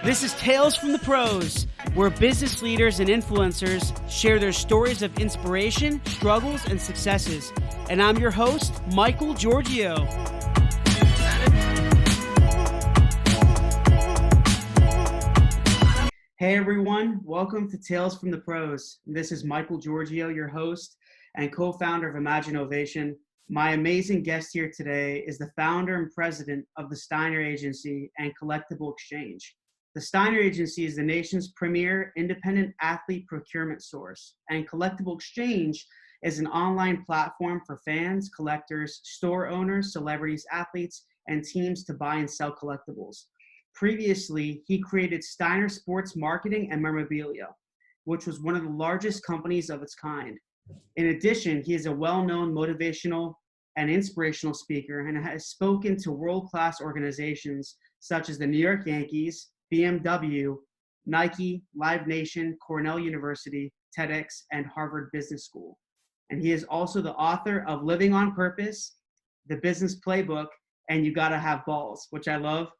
This is Tales from the Pros, where business leaders and influencers share their stories of inspiration, struggles, and successes. And I'm your host, Michael Giorgio. Hey everyone, welcome to Tales from the Pros. This is Michael Giorgio, your host and co-founder of Imaginovation. My amazing guest here today is the founder and president of the Steiner Agency and CollectibleXchange. The Steiner Agency is the nation's premier independent athlete procurement source, and CollectibleXchange is an online platform for fans, collectors, store owners, celebrities, athletes, and teams to buy and sell collectibles. Previously, he created Steiner Sports Marketing and Memorabilia, which was one of the largest companies of its kind. In addition, he is a well-known motivational and inspirational speaker and has spoken to world-class organizations such as the New York Yankees, BMW, Nike, Live Nation, Cornell University, TEDx, and Harvard Business School. And he is also the author of Living on Purpose, the Business Playbook, and You Gotta Have Balls, which I love.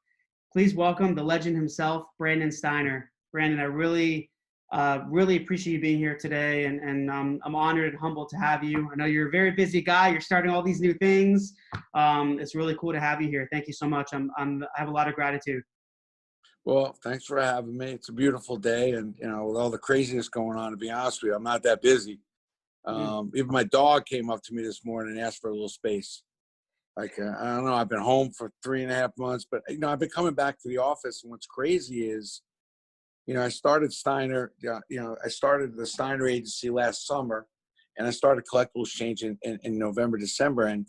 Please welcome the legend himself, Brandon Steiner. Brandon, I really appreciate you being here today, and I'm honored and humbled to have you. I know you're a very busy guy. You're starting all these new things. It's really cool to have you here. Thank you so much. I have a lot of gratitude. Well, thanks for having me. It's a beautiful day, and with all the craziness going on, to be honest with you, I'm not that busy. Even my dog came up to me this morning and asked for a little space. I don't know. I've been home for 3.5 months, but I've been coming back to the office, and what's crazy is, I started Steiner. I started the Steiner Agency last summer, and I started CollectibleXchange in November, December, and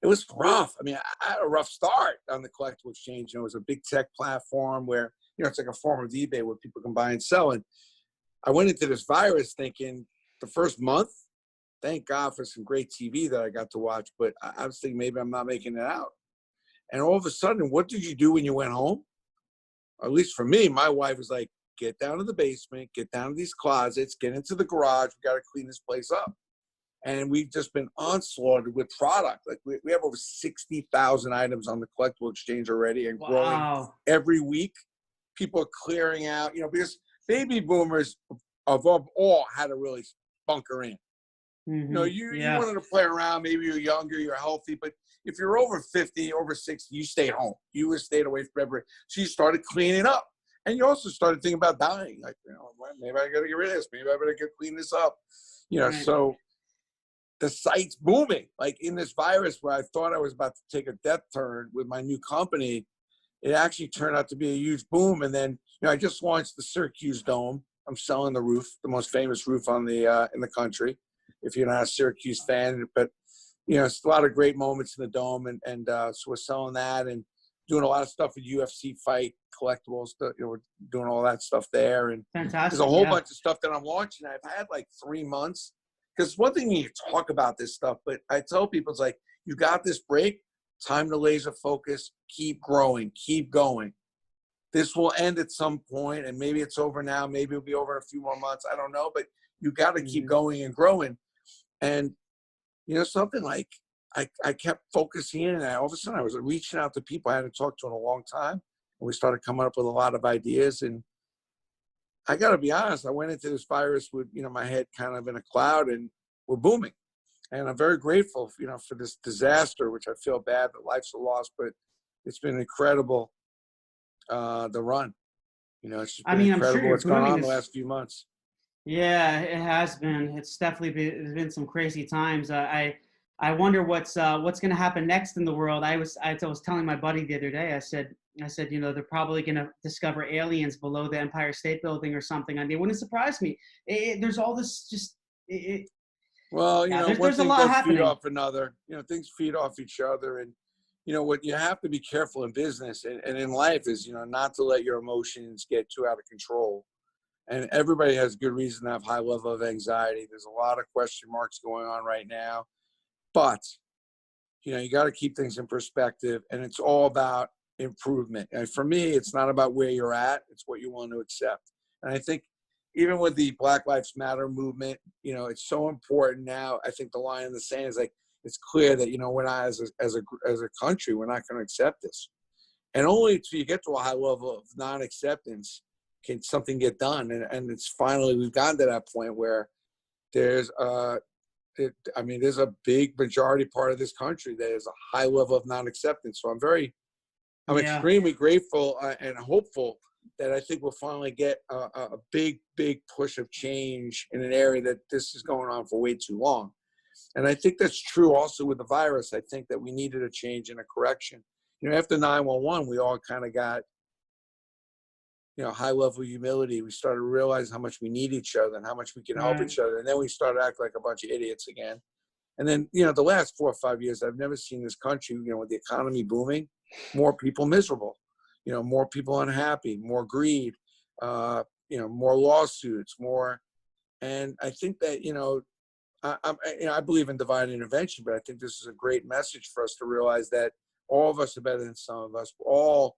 it was rough. I had a rough start on the CollectibleXchange. It was a big tech platform where, it's like a form of eBay where people can buy and sell. And I went into this virus thinking the first month, thank God for some great TV that I got to watch, but I was thinking maybe I'm not making it out. And all of a sudden, what did you do when you went home? Or at least for me, my wife was like, get down to the basement, get down to these closets, get into the garage. We got to clean this place up. And we've just been onslaughted with product. Like we have over 60,000 items on the CollectibleXchange already and growing every week. People are clearing out, because baby boomers above all had to really bunker in. Mm-hmm. You wanted to play around. Maybe you're younger, you're healthy, but if you're over 50, over 60, you stayed home. You stayed away from everybody. So you started cleaning up. And you also started thinking about dying. Like, maybe I got to get rid of this. Maybe I better clean this up. Right. So the site's booming. Like in this virus where I thought I was about to take a death turn with my new company, it actually turned out to be a huge boom. And then, I just launched the Syracuse Dome. I'm selling the roof, the most famous roof on the in the country, if you're not a Syracuse fan. But, it's a lot of great moments in the Dome. And so we're selling that and doing a lot of stuff with UFC fight collectibles. We're doing all that stuff there. And fantastic. There's a whole bunch of stuff that I'm launching. I've had like 3 months. Because one thing you talk about this stuff, but I tell people, it's like, you got this break, time to laser focus, keep growing, keep going. This will end at some point, and maybe it's over now, maybe it'll be over in a few more months, I don't know, but you got to keep going and growing. And, something like, I kept focusing in, and all of a sudden I was reaching out to people I hadn't talked to in a long time, and we started coming up with a lot of ideas. And I got to be honest, I went into this virus with, my head kind of in a cloud, and we're booming. And I'm very grateful, for this disaster, which I feel bad that life's a loss, but it's been incredible, the run. It's just been incredible what's gone on the last few months. Yeah, it has been. It's definitely been some crazy times. I wonder what's going to happen next in the world. I was telling my buddy the other day, I said, they're probably going to discover aliens below the Empire State Building or something. It wouldn't surprise me. There's all this Well, one thing does feed off another. Things feed off each other. And, what you have to be careful in business and in life is, not to let your emotions get too out of control. And everybody has good reason to have high level of anxiety. There's a lot of question marks going on right now. But, you got to keep things in perspective. And it's all about improvement. And for me, it's not about where you're at. It's what you want to accept. And I think even with the Black Lives Matter movement, it's so important now. I think the line in the sand is like, it's clear that, we're not as a country, we're not going to accept this. And only until you get to a high level of non-acceptance can something get done. And it's finally, we've gotten to that point where there's there's a big majority part of this country that is a high level of non-acceptance. So I'm extremely grateful and hopeful that I think we'll finally get a big push of change in an area that this is going on for way too long. And I think that's true also with the virus. I think that we needed a change and a correction. After 9/11, we all kind of got, high level humility. We started to realize how much we need each other and how much we can help each other. And then we started acting like a bunch of idiots again. And then, the last 4 or 5 years, I've never seen this country, with the economy booming, more people miserable, more people unhappy, more greed, more lawsuits, more. And I think that, I believe in divine intervention, but I think this is a great message for us to realize that all of us are better than some of us. We're all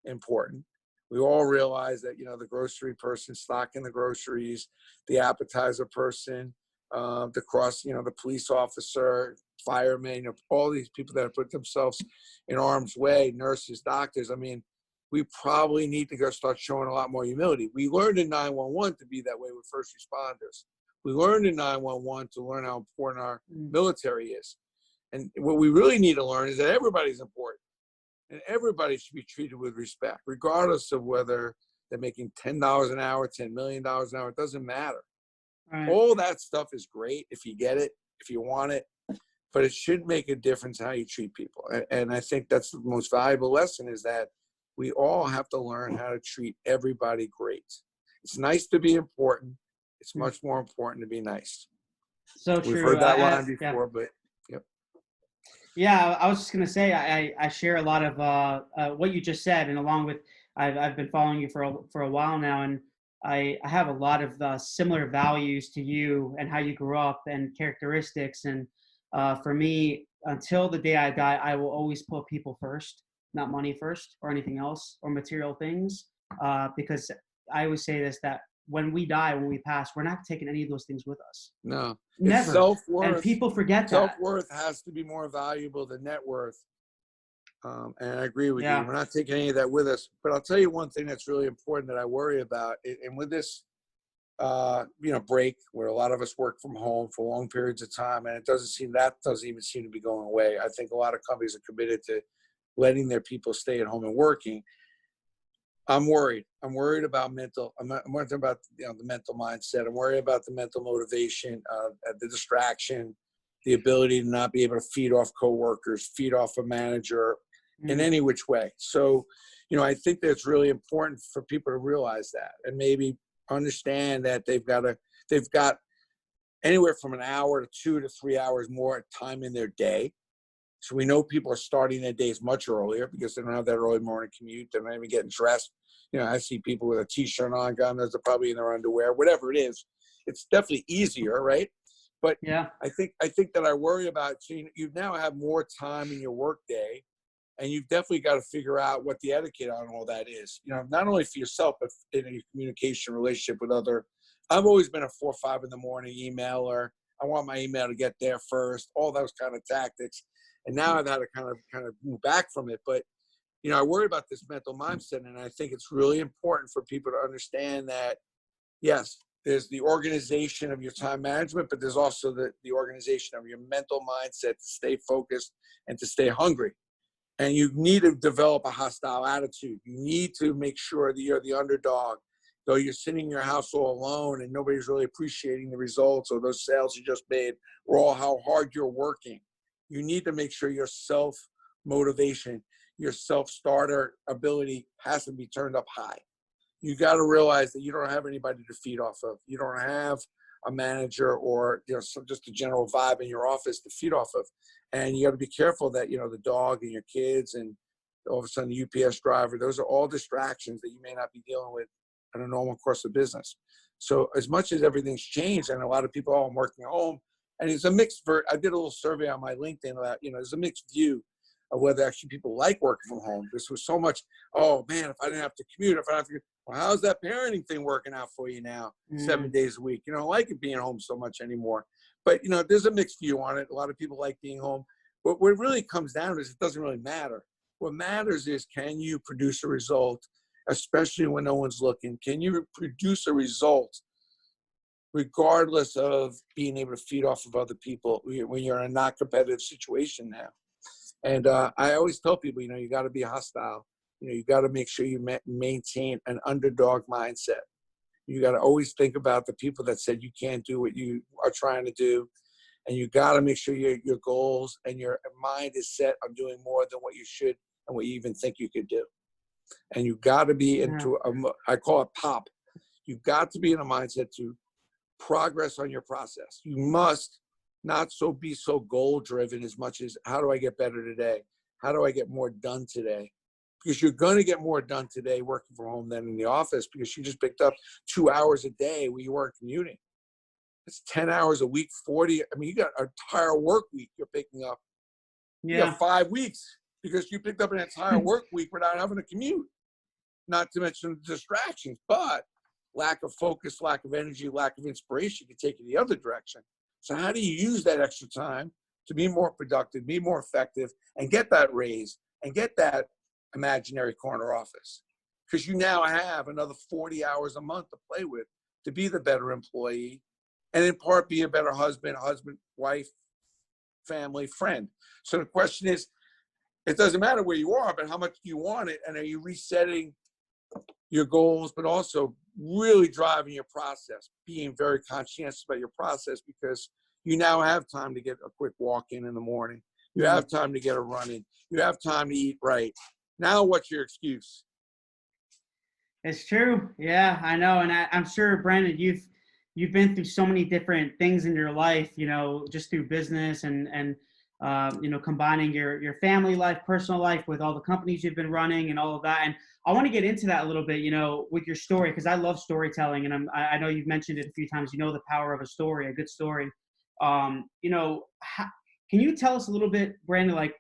important. We all realize that, the grocery person stocking the groceries, the appetizer person, the police officer, firemen, all these people that have put themselves in harm's way, nurses, doctors. I mean, we probably need to go start showing a lot more humility. We learned in 9/11 to be that way with first responders. We learned in 9/11 to learn how important our military is. And what we really need to learn is that everybody's important. And everybody should be treated with respect, regardless of whether they're making $10 an hour, $10 million an hour. It doesn't matter. Right. All that stuff is great if you get it, if you want it, but it should make a difference how you treat people. And I think that's the most valuable lesson, is that we all have to learn how to treat everybody great. It's nice to be important. It's much more important to be nice. So true. We've heard that line before, but yep. Yeah, I was just gonna say I share a lot of what you just said, and along with I've been following you for a while now, and I have a lot of similar values to you and how you grew up and characteristics. And for me, until the day I die, I will always put people first, not money first or anything else or material things, because I always say this, that when we die, when we pass, we're not taking any of those things with us. No. Never. Self-worth. And people forget that. Self-worth has to be more valuable than net worth. And I agree with you. We're not taking any of that with us. But I'll tell you one thing that's really important that I worry about. And with this, break where a lot of us work from home for long periods of time, and it doesn't even seem to be going away. I think a lot of companies are committed to letting their people stay at home and working. I'm worried. I'm worried about mental. I'm worried about the mental mindset. I'm worried about the mental motivation, the distraction, the ability to not be able to feed off coworkers, feed off a manager in any which way. So, I think that it's really important for people to realize that and maybe understand that they've got anywhere from an hour to 2 to 3 hours more time in their day. So we know people are starting their days much earlier because they don't have that early morning commute. They're not even getting dressed. I see people with a T-shirt on, God knows they're probably in their underwear, whatever it is. It's definitely easier, right? But yeah, I think that I worry about, you now have more time in your work day, and you've definitely got to figure out what the etiquette on all that is. Not only for yourself, but in your communication relationship with other. I've always been a 4 or 5 in the morning emailer. I want my email to get there first, all those kind of tactics. And now I've had to kind of move back from it. But, I worry about this mental mindset. And I think it's really important for people to understand that, yes, there's the organization of your time management, but there's also the organization of your mental mindset to stay focused and to stay hungry. And you need to develop a hostile attitude. You need to make sure that you're the underdog. Though you're sitting in your house all alone and nobody's really appreciating the results or those sales you just made or how hard you're working. You need to make sure your self-motivation, your self-starter ability has to be turned up high. You got to realize that you don't have anybody to feed off of. You don't have a manager or just a general vibe in your office to feed off of. And you got to be careful that, the dog and your kids and all of a sudden the UPS driver, those are all distractions that you may not be dealing with in a normal course of business. So as much as everything's changed and a lot of people are working at home, and it's a mixed I did a little survey on my LinkedIn about, there's a mixed view of whether actually people like working from home. This was so much, oh man, if I didn't have to commute, well, how's that parenting thing working out for you now, 7 days a week? You don't like it being home so much anymore. But, there's a mixed view on it. A lot of people like being home. But what it really comes down to is it doesn't really matter. What matters is, can you produce a result, especially when no one's looking? Can you produce a result regardless of being able to feed off of other people when you're in a not competitive situation now? And I always tell people, you got to be hostile. You got to make sure you maintain an underdog mindset. You got to always think about the people that said you can't do what you are trying to do. And you got to make sure your goals and your mind is set on doing more than what you should and what you even think you could do. And you got to be into I call it POP. You've got to be in a mindset to progress on your process. You must not be so goal driven as much as, how do I get better today? How do I get more done today? Because you're going to get more done today working from home than in the office, because you just picked up 2 hours a day where you weren't commuting. It's 10 hours a week, 40. I mean, you got an entire work week you're picking up. Yeah. You got 5 weeks because you picked up an entire work week without having to commute. Not to mention distractions, but lack of focus, lack of energy, lack of inspiration can take you the other direction. So how do you use that extra time to be more productive, be more effective, and get that raise and get that imaginary corner office? Because you now have another 40 hours a month to play with to be the better employee, and in part be a better husband, wife, family, friend. So the question is, it doesn't matter where you are, but how much do you want it? And are you resetting your goals, but also really driving your process, being very conscientious about your process, because you now have time to get a quick walk in the morning. You have time to get a run in. You have time to eat right. Now, what's your excuse? It's true. Yeah, I know. And I'm sure, Brandon, you've been through so many different things in your life, just through business and combining your family life, personal life with all the companies you've been running and all of that. And I want to get into that a little bit, with your story, because I love storytelling. And I know you've mentioned it a few times, the power of a story, a good story. Can you tell us a little bit, Brandon, like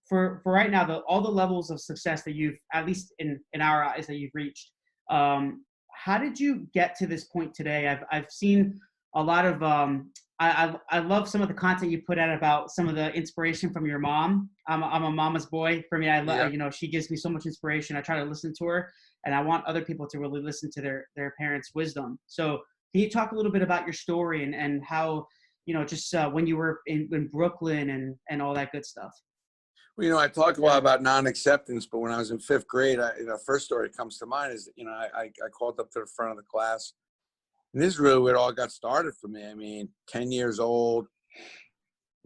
for right now, all the levels of success that you've, at least in our eyes, that you've reached, how did you get to this point today? I've seen a lot of, I love some of the content you put out about some of the inspiration from your mom. I'm a mama's boy. For me, I love, she gives me so much inspiration. I try to listen to her, and I want other people to really listen to their parents' wisdom. So can you talk a little bit about your story and how, just when you were in Brooklyn and all that good stuff? Well, I talk a lot about non-acceptance, but when I was in 5th grade, first story that comes to mind is, I called up to the front of the class. And this is really where it all got started for me. I mean, 10 years old,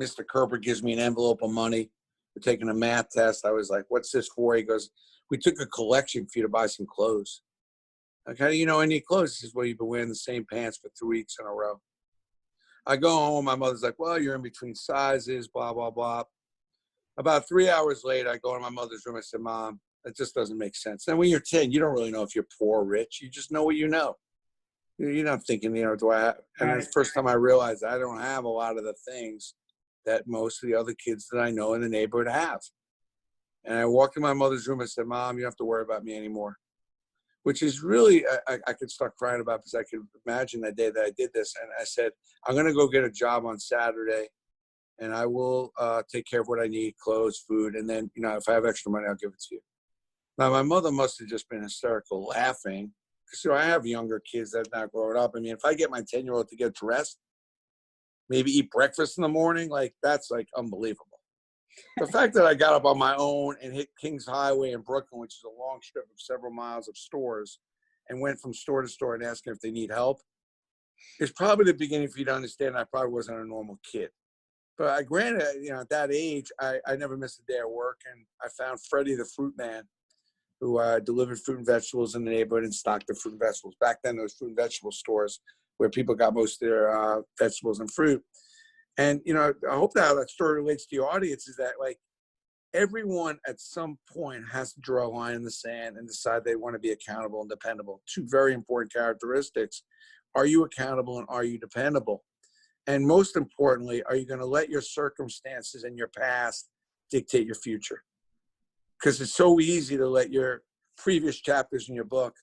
Mr. Kerber gives me an envelope of money. We're taking a math test. I was like, what's this for? He goes, we took a collection for you to buy some clothes. Like, how do you know I need clothes? He says, well, you've been wearing the same pants for 3 weeks in a row. I go home. My mother's like, well, you're in between sizes, blah, blah, blah. About 3 hours later, I go in my mother's room. I said, Mom, that just doesn't make sense. And when you're 10, you don't really know if you're poor or rich. You just know what you know. You're not thinking, do I have? And it's the first time I realized I don't have a lot of the things that most of the other kids that I know in the neighborhood have. And I walked in my mother's room. I said, Mom, you don't have to worry about me anymore. Which is really, I could start crying about, because I could imagine that day that I did this. And I said, I'm going to go get a job on Saturday, and I will take care of what I need, clothes, food. And then, if I have extra money, I'll give it to you. Now, my mother must have just been hysterical laughing, because I have younger kids that are not growing up. I mean, if I get my 10-year-old to get dressed, maybe eat breakfast in the morning, that's unbelievable. The fact that I got up on my own and hit Kings Highway in Brooklyn, which is a long strip of several miles of stores, and went from store to store and asking if they need help, is probably the beginning for you to understand I probably wasn't a normal kid. But granted, at that age, I never missed a day of work, and I found Freddie the fruit man, who delivered fruit and vegetables in the neighborhood and stocked the fruit and vegetables. Back then, there was fruit and vegetable stores where people got most of their vegetables and fruit. And, I hope that story relates to your audience, is that, everyone at some point has to draw a line in the sand and decide they want to be accountable and dependable. 2 very important characteristics. Are you accountable and are you dependable? And most importantly, are you going to let your circumstances and your past dictate your future? Because it's so easy to let your previous chapters in your book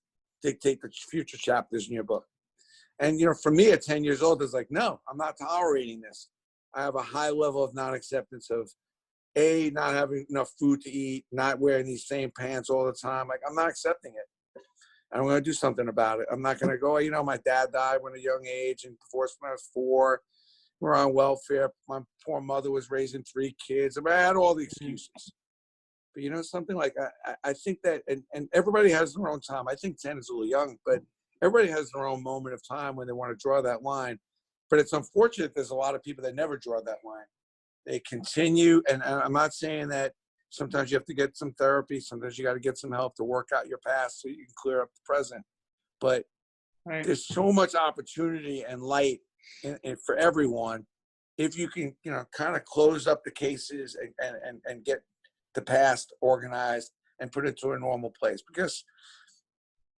dictate the future chapters in your book. And, for me at 10 years old, it's like, no, I'm not tolerating this. I have a high level of non-acceptance of not having enough food to eat, not wearing these same pants all the time. Like, I'm not accepting it. I'm going to do something about it. I'm not going to go, my dad died when a young age and divorced when I was 4. We're on welfare. My poor mother was raising 3 kids. I mean, I had all the excuses. But something like I think that, and everybody has their own time. I think 10 is a little young, but everybody has their own moment of time when they want to draw that line. But it's unfortunate there's a lot of people that never draw that line. They continue, and I'm not saying that sometimes you have to get some therapy. Sometimes you got to get some help to work out your past so you can clear up the present. But there's so much opportunity and light for everyone if you can, kind of close up the cases and get the past organized and put it to a normal place. Because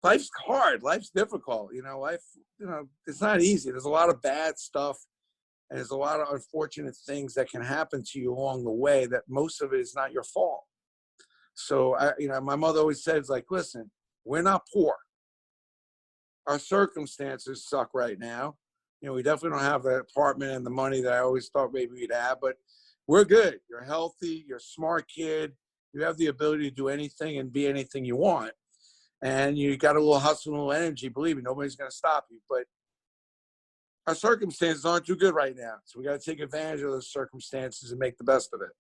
life's hard, life's difficult. Life, it's not easy. There's a lot of bad stuff. And there's a lot of unfortunate things that can happen to you along the way that most of it is not your fault. So, my mother always says, like, listen, we're not poor. Our circumstances suck right now. We definitely don't have the apartment and the money that I always thought maybe we'd have, but we're good. You're healthy. You're a smart kid. You have the ability to do anything and be anything you want. And you got a little hustle and a little energy. Believe me, nobody's going to stop you. But our circumstances aren't too good right now. So we got to take advantage of those circumstances and make the best of it.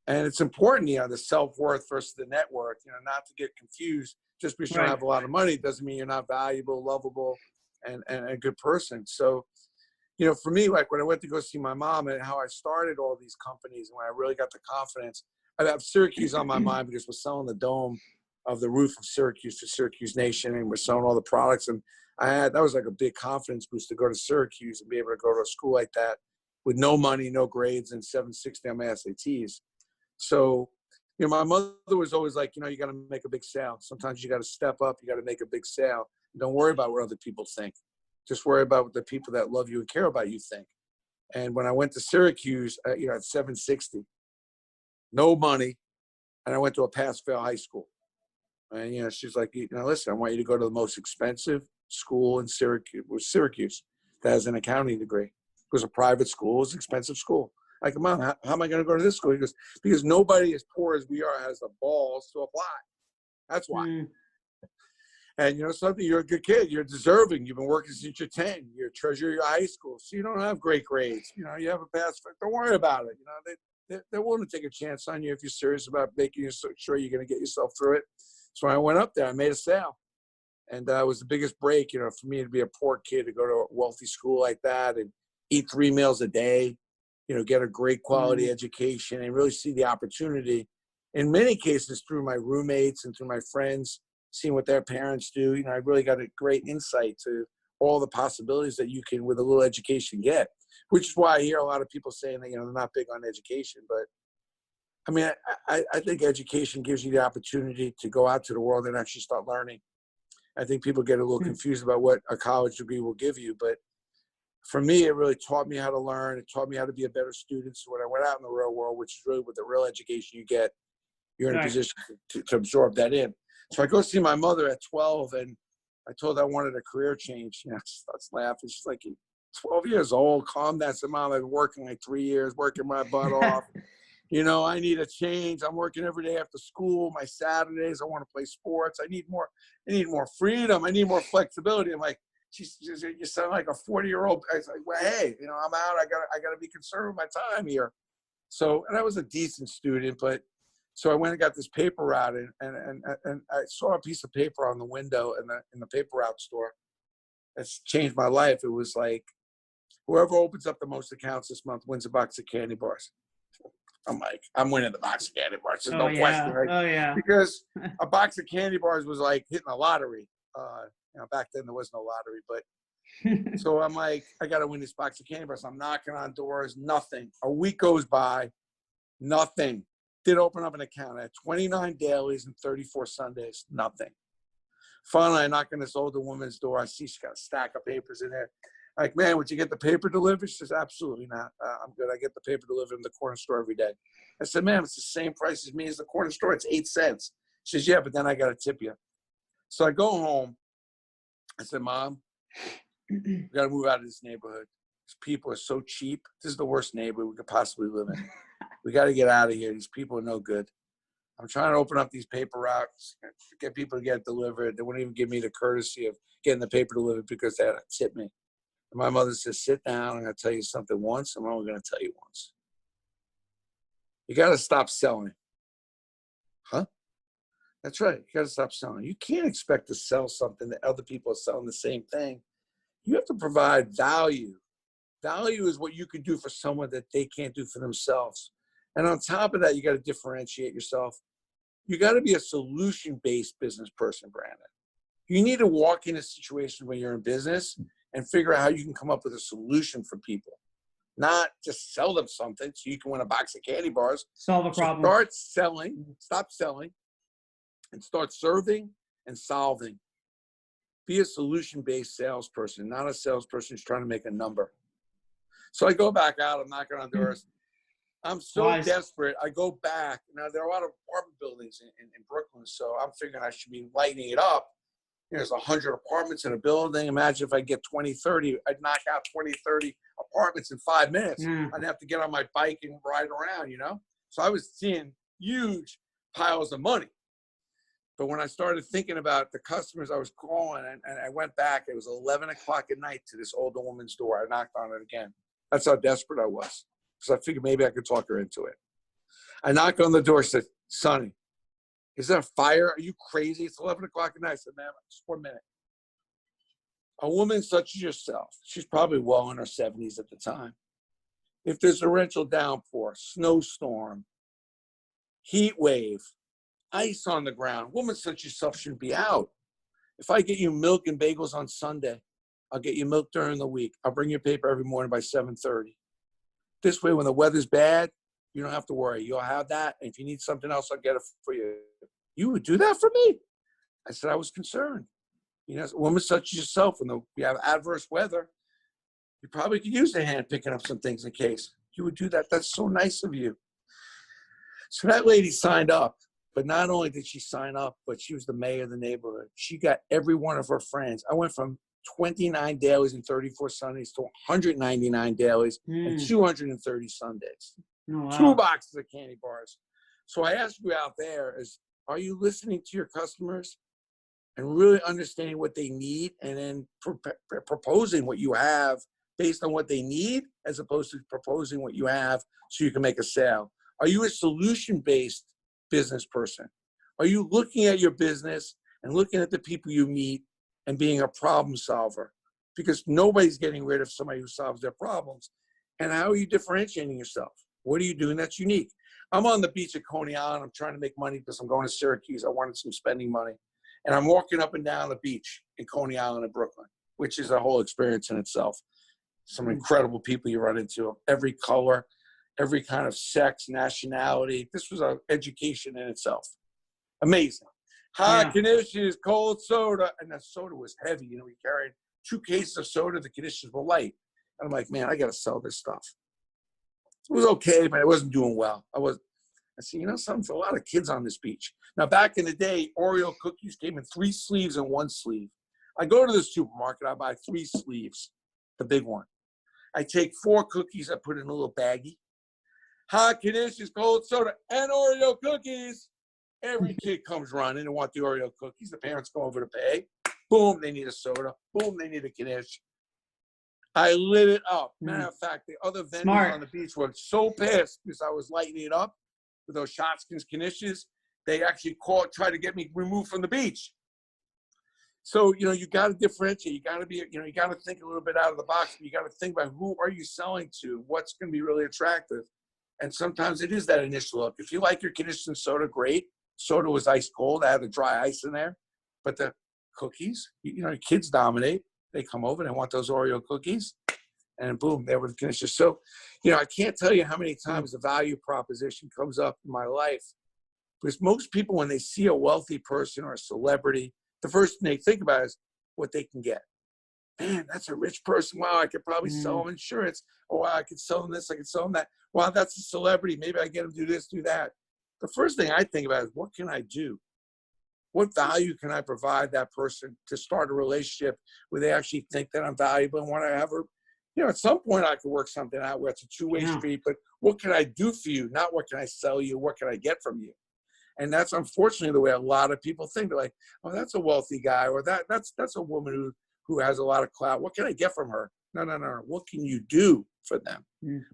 And it's important, the self-worth versus the net worth, not to get confused. Just because you don't have a lot of money doesn't mean you're not valuable, lovable, and a good person. So, for me, like when I went to go see my mom and how I started all these companies, and when I really got the confidence, I have Syracuse on my mind because we're selling the dome of the roof of Syracuse to Syracuse Nation, and we're selling all the products. And that was like a big confidence boost to go to Syracuse and be able to go to a school like that with no money, no grades, and 760 on my SATs. So, my mother was always like, you got to make a big sale. Sometimes you got to step up. You got to make a big sale. Don't worry about what other people think. Just worry about what the people that love you and care about you think. And when I went to Syracuse, at 760, no money, and I went to a pass-fail high school. And, she's like, listen, I want you to go to the most expensive school in Syracuse that has an accounting degree. It was a private school. It was an expensive school. Like, Mom, how am I going to go to this school? He goes, because nobody as poor as we are has the balls to apply. That's why. And, something, you're a good kid. You're deserving. You've been working since you're 10. You're a treasure of your high school. So you don't have great grades. You have a pass. Don't worry about it. They're willing to take a chance on you if you're serious about making sure you're going to get yourself through it. So I went up there. I made a sale. And it was the biggest break, for me to be a poor kid to go to a wealthy school like that and eat 3 meals a day, get a great quality education and really see the opportunity. In many cases, through my roommates and through my friends, seeing what their parents do, I really got a great insight to all the possibilities that you can, with a little education, get, which is why I hear a lot of people saying that, they're not big on education. But I mean, I think education gives you the opportunity to go out to the world and actually start learning. I think people get a little confused about what a college degree will give you. But for me, it really taught me how to learn. It taught me how to be a better student. So when I went out in the real world, which is really what the real education you get, you're in a position to absorb that in. So I go see my mother at 12, and I told her I wanted a career change. She starts laughing. She's like, 12 years old, calm down. I said, Mom, I've been working like 3 years, working my butt off. I need a change. I'm working every day after school. My Saturdays, I want to play sports. I need more freedom. I need more flexibility. I'm like, you sound like a 40-year-old. I was like, well, hey, I'm out. I gotta be concerned with my time here. So, and I was a decent student, but so I went and got this paper route, and I saw a piece of paper on the window in the paper route store. That's changed my life. It was like, whoever opens up the most accounts this month wins a box of candy bars. I'm like, I'm winning the box of candy bars. There's no question, right? Oh, yeah. Because a box of candy bars was like hitting a lottery. Back then there was no lottery, but so I'm like, I got to win this box of candy bars. I'm knocking on doors, nothing. A week goes by, nothing. Did open up an account. I had 29 dailies and 34 Sundays, nothing. Finally, I knock on this older woman's door. I see she's got a stack of papers in there. Like, man, would you get the paper delivered? She says, absolutely not. I'm good. I get the paper delivered in the corner store every day. I said, ma'am, it's the same price as me as the corner store. It's 8 cents. She says, yeah, but then I got to tip you. So I go home. I said, Mom, we got to move out of this neighborhood. These people are so cheap. This is the worst neighborhood we could possibly live in. We got to get out of here. These people are no good. I'm trying to open up these paper routes, get people to get it delivered. They wouldn't even give me the courtesy of getting the paper delivered because they had to tip me. And my mother says, sit down. I'm going to tell you something once. I'm only going to tell you once. You got to stop selling. Huh? That's right. You got to stop selling. You can't expect to sell something that other people are selling the same thing. You have to provide value. Value is what you can do for someone that they can't do for themselves. And on top of that, you got to differentiate yourself. You got to be a solution-based business person, Brandon. You need to walk in a situation where you're in business and figure out how you can come up with a solution for people. Not just sell them something so you can win a box of candy bars. Solve a problem. Start selling, stop selling, and start serving and solving. Be a solution-based salesperson, not a salesperson who's trying to make a number. So I go back out, I'm knocking on doors. I'm so desperate. I go back. Now, there are a lot of apartment buildings in Brooklyn, so I'm figuring I should be lighting it up. There's 100 apartments in a building. Imagine if I get 20, 30, I'd knock out 20, 30 apartments in 5 minutes. I'd have to get on my bike and ride around, you know? So I was seeing huge piles of money. But when I started thinking about the customers I was calling, and I went back, it was 11 o'clock at night to this older woman's door. I knocked on it again. That's how desperate I was. Because I figured maybe I could talk her into it. I knocked on the door, said, Sonny, is there a fire? Are you crazy? It's 11 o'clock at night. I said, ma'am, just 1 minute. A woman such as yourself, she's probably well in her 70s at the time. If there's a torrential downpour, snowstorm, heat wave, ice on the ground, a woman such as yourself shouldn't be out. If I get you milk and bagels on Sunday, I'll get you milk during the week. I'll bring you paper every morning by 7:30. This way, when the weather's bad, you don't have to worry. You'll have that. And if you need something else, I'll get it for you. You would do that for me? I said, I was concerned. You know, a woman such as yourself, when we have adverse weather, you probably could use a hand picking up some things in case. You would do that. That's so nice of you. So that lady signed up. But not only did she sign up, but she was the mayor of the neighborhood. She got every one of her friends. I went from 29 dailies and 34 Sundays to 199 dailies and 230 Sundays. Oh, wow. 2 boxes of candy bars. So I asked you out there is, are you listening to your customers and really understanding what they need and then proposing what you have based on what they need as opposed to proposing what you have so you can make a sale? Are you a solution-based business person? Are you looking at your business and looking at the people you meet and being a problem solver? Because nobody's getting rid of somebody who solves their problems. And how are you differentiating yourself? What are you doing that's unique? I'm on the beach at Coney Island. I'm trying to make money because I'm going to Syracuse. I wanted some spending money. And I'm walking up and down the beach in Coney Island in Brooklyn, which is a whole experience in itself. Some incredible people you run into, every color, every kind of sex, nationality. This was an education in itself. Amazing. Hot conditions, cold soda. And that soda was heavy. You know, we carried 2 cases of soda. The conditions were light. And I'm like, man, I got to sell this stuff. It was okay, but I wasn't doing well. I said, you know something, for a lot of kids on this beach. Now, back in the day, Oreo cookies came in 3 sleeves and 1 sleeve. I go to the supermarket, I buy 3 sleeves, the big one. I take 4 cookies, I put in a little baggie. Hot conditions, cold soda, and Oreo cookies. Every kid comes running and want the Oreo cookies. The parents go over to pay. Boom, they need a soda. Boom, they need a Knish. I lit it up. Matter of fact, the other vendors on the beach were so pissed because I was lighting it up with those Shotskins Knishes. They actually tried to get me removed from the beach. So, you know, you got to differentiate. You got to be, you know, you got to think a little bit out of the box. You got to think about who are you selling to? What's going to be really attractive? And sometimes it is that initial look. If you like your conditioned soda, great. Soda was ice cold. I had the dry ice in there. But the cookies, you know, kids dominate. They come over, they want those Oreo cookies. And boom, there were the conditions. So, you know, I can't tell you how many times the value proposition comes up in my life. Because most people, when they see a wealthy person or a celebrity, the first thing they think about is what they can get. Man, that's a rich person. Wow, I could probably sell them insurance. Oh, wow, I could sell them this, I could sell them that. Wow, that's a celebrity. Maybe I get them to do this, do that. The first thing I think about is what can I do? What value can I provide that person to start a relationship where they actually think that I'm valuable and want to have at some point I could work something out where it's a two-way street, but what can I do for you? Not what can I sell you? What can I get from you? And that's unfortunately the way a lot of people think. They're like, oh, that's a wealthy guy, or that's a woman who has a lot of clout. What can I get from her? No. What can you do for them?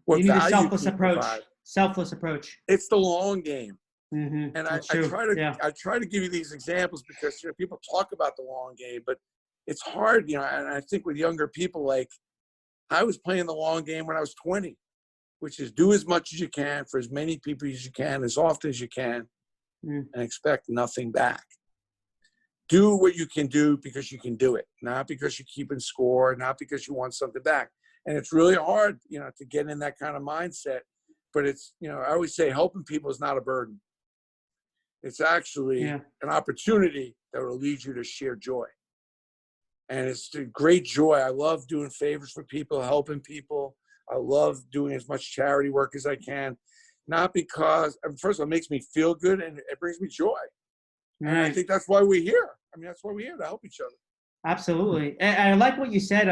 What you need a value selfless can you approach. provide? Selfless approach. It's the long game. Mm-hmm. And I try to give you these examples because people talk about the long game, but it's hard, and I think with younger people, like I was playing the long game when I was 20, which is do as much as you can for as many people as you can, as often as you can, and expect nothing back. Do what you can do because you can do it, not because you're keeping score, not because you want something back. And it's really hard, to get in that kind of mindset. But it's, I always say helping people is not a burden. It's actually an opportunity that will lead you to share joy. And it's a great joy. I love doing favors for people, helping people. I love doing as much charity work as I can. Not because, first of all, it makes me feel good and it brings me joy. And I think that's why we're here. That's why we're here, to help each other. Absolutely. And I like what you said,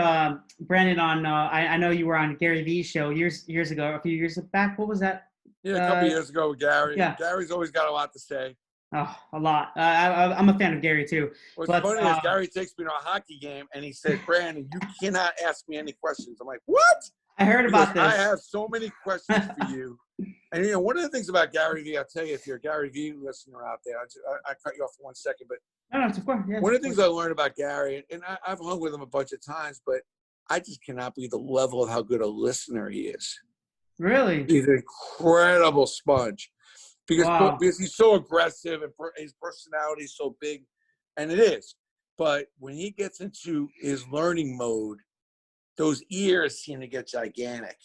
Brandon, on, I know you were on Gary Vee's show years ago, a few years back. What was that? Yeah, a couple years ago with Gary. Yeah. Gary's always got a lot to say. Oh, a lot. I'm a fan of Gary too. What's funny is Gary takes me to a hockey game and he said, Brandon, you cannot ask me any questions. I'm like, what? I heard about this. I have so many questions for you. And one of the things about Gary Vee, I'll tell you, if you're a Gary Vee listener out there, I cut you off for 1 second, but no, of course. Yeah, one of the things I learned about Gary, and I've hung with him a bunch of times, but I just cannot believe the level of how good a listener he is. Really? He's an incredible sponge. Because he's so aggressive and his personality is so big, and it is. But when he gets into his learning mode, those ears seem to get gigantic.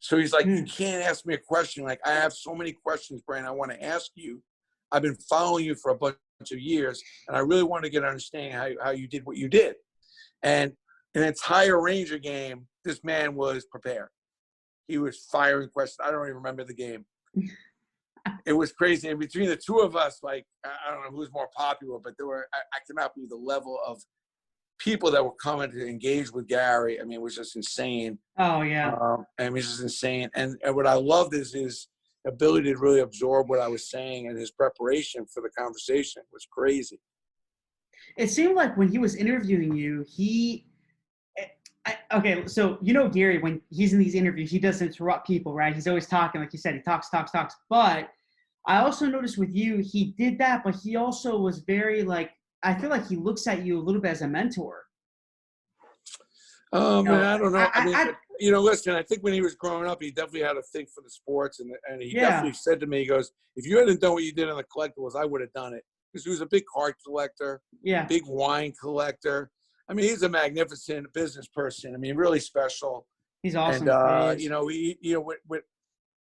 So he's like, you can't ask me a question. Like, I have so many questions, Brandon, I want to ask you. I've been following you for a bunch of years, and I really want to get an understanding how you did what you did. And in an entire Ranger game, this man was prepared. He was firing questions. I don't even remember the game. It was crazy. And between the two of us, like, I don't know who's more popular, but I cannot believe the level of people that were coming to engage with Gary. It was just insane. Oh, yeah. It was just insane. And what I loved is his ability to really absorb what I was saying, and his preparation for the conversation was crazy. It seemed like when he was interviewing you, okay, so Gary, when he's in these interviews, he doesn't interrupt people, right? He's always talking, like you said, he talks. But I also noticed with you, he did that, but he also was very I feel like he looks at you a little bit as a mentor. Man, I don't know. Listen, I think when he was growing up, he definitely had a thing for the sports, and he definitely said to me, he goes, if you hadn't done what you did on the collectibles, I would have done it. Because he was a big card collector, big wine collector. He's a magnificent business person. Really special. He's awesome. And,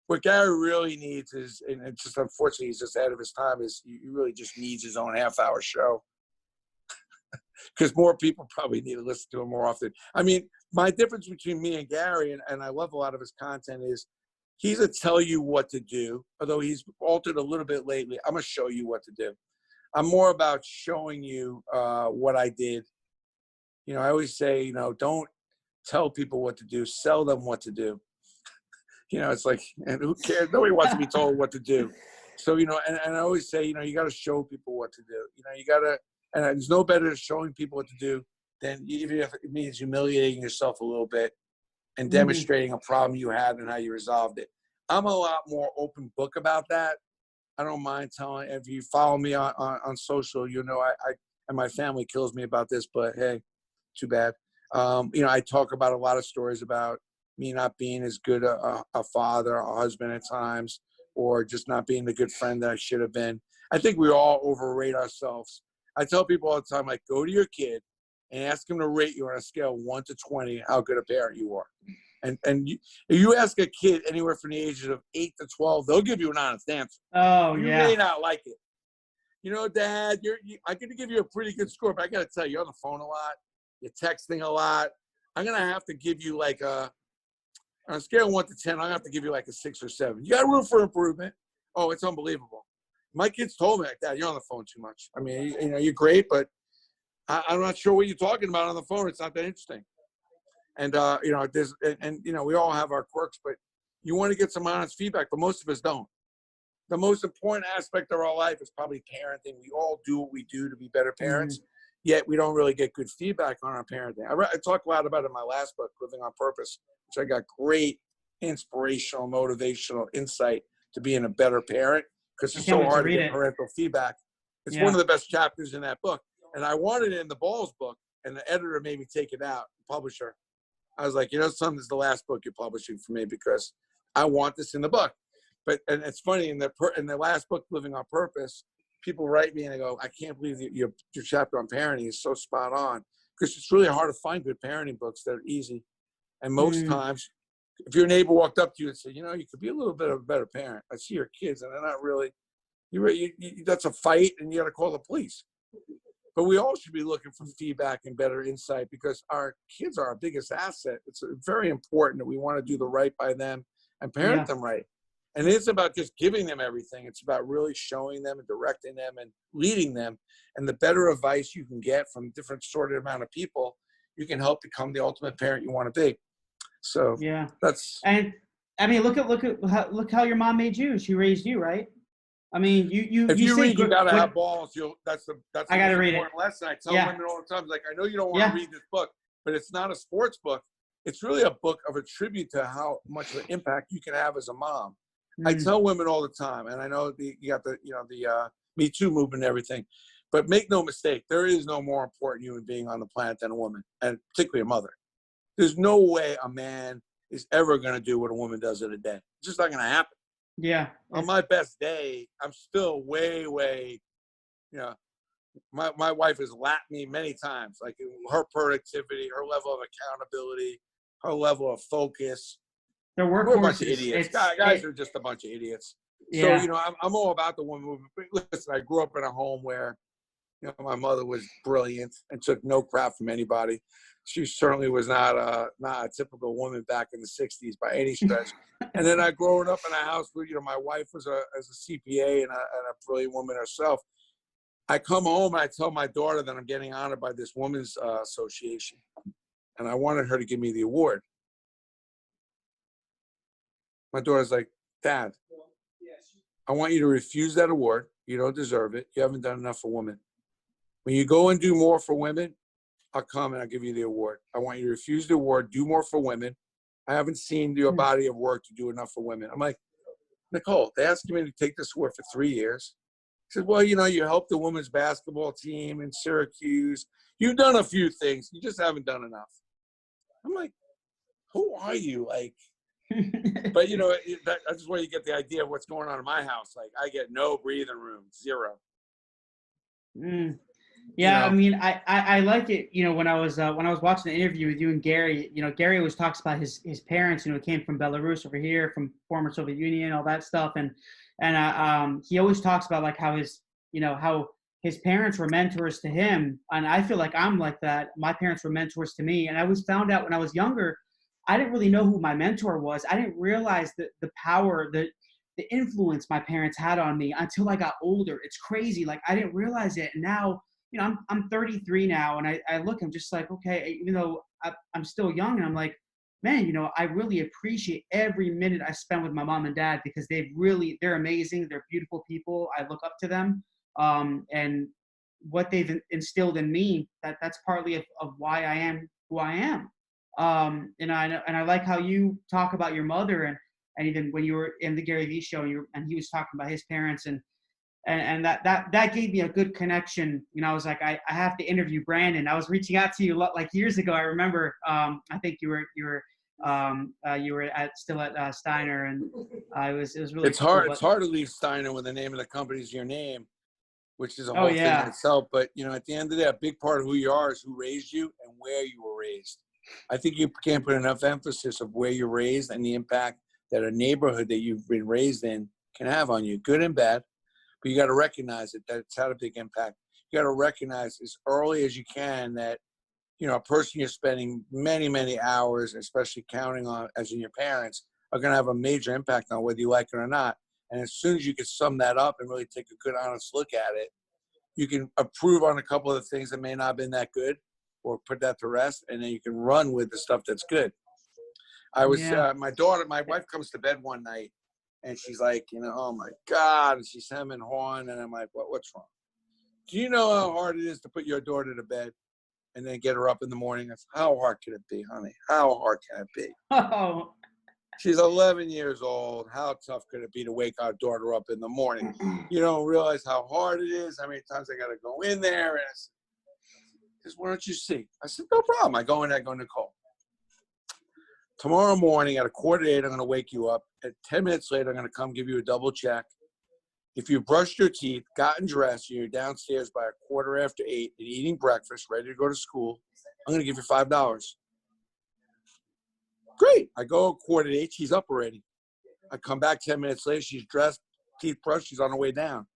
what Gary really needs is, and it's just unfortunately he's just ahead of his time, is he really just needs his own half-hour show. Because more people probably need to listen to him more often. My difference between me and Gary, and I love a lot of his content, is he's a tell you what to do, although he's altered a little bit lately. I'm going to show you what to do. I'm more about showing you what I did. I always say, don't tell people what to do, sell them what to do. It's like, and who cares? Nobody wants to be told what to do. So, and I always say, you got to show people what to do. You got to, and there's no better at showing people what to do than, even if it means humiliating yourself a little bit and demonstrating a problem you had and how you resolved it. I'm a lot more open book about that. I don't mind telling. If you follow me on social, I and my family kills me about this, but hey, too bad. I talk about a lot of stories about me not being as good a father, a husband at times, or just not being the good friend that I should have been. I think we all overrate ourselves. I tell people all the time, like, go to your kid and ask him to rate you on a scale of 1 to 20 how good a parent you are. And if you ask a kid anywhere from the ages of 8 to 12, they'll give you an honest answer. Oh, you may not like it. Dad, I could give you a pretty good score, but I got to tell you, you're on the phone a lot. You're texting a lot. I'm going to have to give you on a scale of 1 to 10, I'm going to have to give you like a 6 or 7. You got room for improvement. Oh, it's unbelievable. My kids told me like that. You're on the phone too much. You're great, but I'm not sure what you're talking about on the phone. It's not that interesting. And, we all have our quirks, but you want to get some honest feedback, but most of us don't. The most important aspect of our life is probably parenting. We all do what we do to be better parents, yet we don't really get good feedback on our parenting. I talk a lot about it in my last book, Living on Purpose, which I got great inspirational, motivational insight to being a better parent, because it's so hard to get parental feedback. It's one of the best chapters in that book. And I wanted it in the Balls book, and the editor made me take it out, the publisher. I was like, son, this is the last book you're publishing for me because I want this in the book. And it's funny, in the last book, Living on Purpose, people write me and they go, I can't believe your chapter on parenting is so spot on, because it's really hard to find good parenting books that are easy. And most times, if your neighbor walked up to you and said, you could be a little bit of a better parent. I see your kids and they're not really, that's a fight and you got to call the police. But we all should be looking for feedback and better insight, because our kids are our biggest asset. It's very important that we want to do the right by them and parent them right. And it's about just giving them everything. It's about really showing them and directing them and leading them. And the better advice you can get from different sort of amount of people, you can help become the ultimate parent you want to be. So that's. And I mean, look how your mom made you. She raised you, right? I mean, if you read, you gotta have balls. That's I gotta read it. Lesson. I tell women all the time, like, I know you don't want to read this book, but it's not a sports book. It's really a book of a tribute to how much of an impact you can have as a mom. I tell women all the time, and I know you got the Me Too movement and everything, but make no mistake, there is no more important human being on the planet than a woman, and particularly a mother. There's no way a man is ever going to do what a woman does in a day. It's just not going to happen. Yeah. On my best day, I'm still way, my wife has lapped me many times, like her productivity, her level of accountability, her level of focus. We're a bunch of idiots. Guys are just a bunch of idiots. Yeah. So, I'm all about the woman movement. But listen, I grew up in a home where, my mother was brilliant and took no crap from anybody. She certainly was not a typical woman back in the 60s by any stretch. And then I growing up in a house where, my wife was a CPA and a brilliant woman herself. I come home and I tell my daughter that I'm getting honored by this women's association. And I wanted her to give me the award. My daughter's like, Dad, I want you to refuse that award. You don't deserve it. You haven't done enough for women. When you go and do more for women, I'll come and I'll give you the award. I want you to refuse the award, do more for women. I haven't seen your body of work to do enough for women. I'm like, Nicole, they asked me to take this award for 3 years. She said, well, you helped the women's basketball team in Syracuse. You've done a few things. You just haven't done enough. I'm like, who are you? Like, but that's where you get the idea of what's going on in my house. Like, I get no breathing room, zero. Yeah, I mean, I like it. When I was watching the interview with you and Gary, Gary always talks about his parents. Came from Belarus over here, from former Soviet Union, all that stuff, and he always talks about like how his parents were mentors to him, and I feel like I'm like that. My parents were mentors to me, and I was found out when I was younger. I didn't really know who my mentor was. I didn't realize the power, the influence my parents had on me until I got older. It's crazy. Like, I didn't realize it. And now, I'm 33 now, and I look, I'm just like, okay, even though I'm still young, and I'm like, man, I really appreciate every minute I spend with my mom and dad, because they're amazing. They're beautiful people. I look up to them. And what they've instilled in me, that's partly of why I am who I am. And I like how you talk about your mother, and even when you were in the Gary Vee show, and he was talking about his parents, and that gave me a good connection. I was like, I have to interview Brandon. I was reaching out to you like years ago. I remember, I think you were still at Steiner, and it was really. It's hard. It's hard to leave Steiner when the name of the company is your name, which is a whole thing in itself. But at the end of the day, a big part of who you are is who raised you and where you were raised. I think you can't put enough emphasis of where you're raised and the impact that a neighborhood that you've been raised in can have on you, good and bad. But you got to recognize that it's had a big impact. You got to recognize as early as you can that, a person you're spending many, many hours, especially counting on, as in your parents, are going to have a major impact on whether you like it or not. And as soon as you can sum that up and really take a good, honest look at it, you can improve on a couple of the things that may not have been that good, or put that to rest, and then you can run with the stuff that's good. My wife comes to bed one night, and she's like, oh my God, and she's hemming and hawing, and I'm like, what's wrong? Do you know how hard it is to put your daughter to bed and then get her up in the morning? I said, how hard can it be, honey? How hard can it be? Oh. She's 11 years old. How tough could it be to wake our daughter up in the morning? You don't realize how hard it is, how many times I got to go in there. And I said, just why don't you see? I said, no problem. I go in there, I go, Nicole, tomorrow morning at 7:45, I'm going to wake you up. At 10 minutes later, I'm going to come give you a double check. If you brushed your teeth, gotten dressed, and you're downstairs by 8:15 and eating breakfast, ready to go to school, I'm going to give you $5. Great. I go 7:45, she's up already. I come back 10 minutes later, she's dressed, teeth brushed, she's on her way down.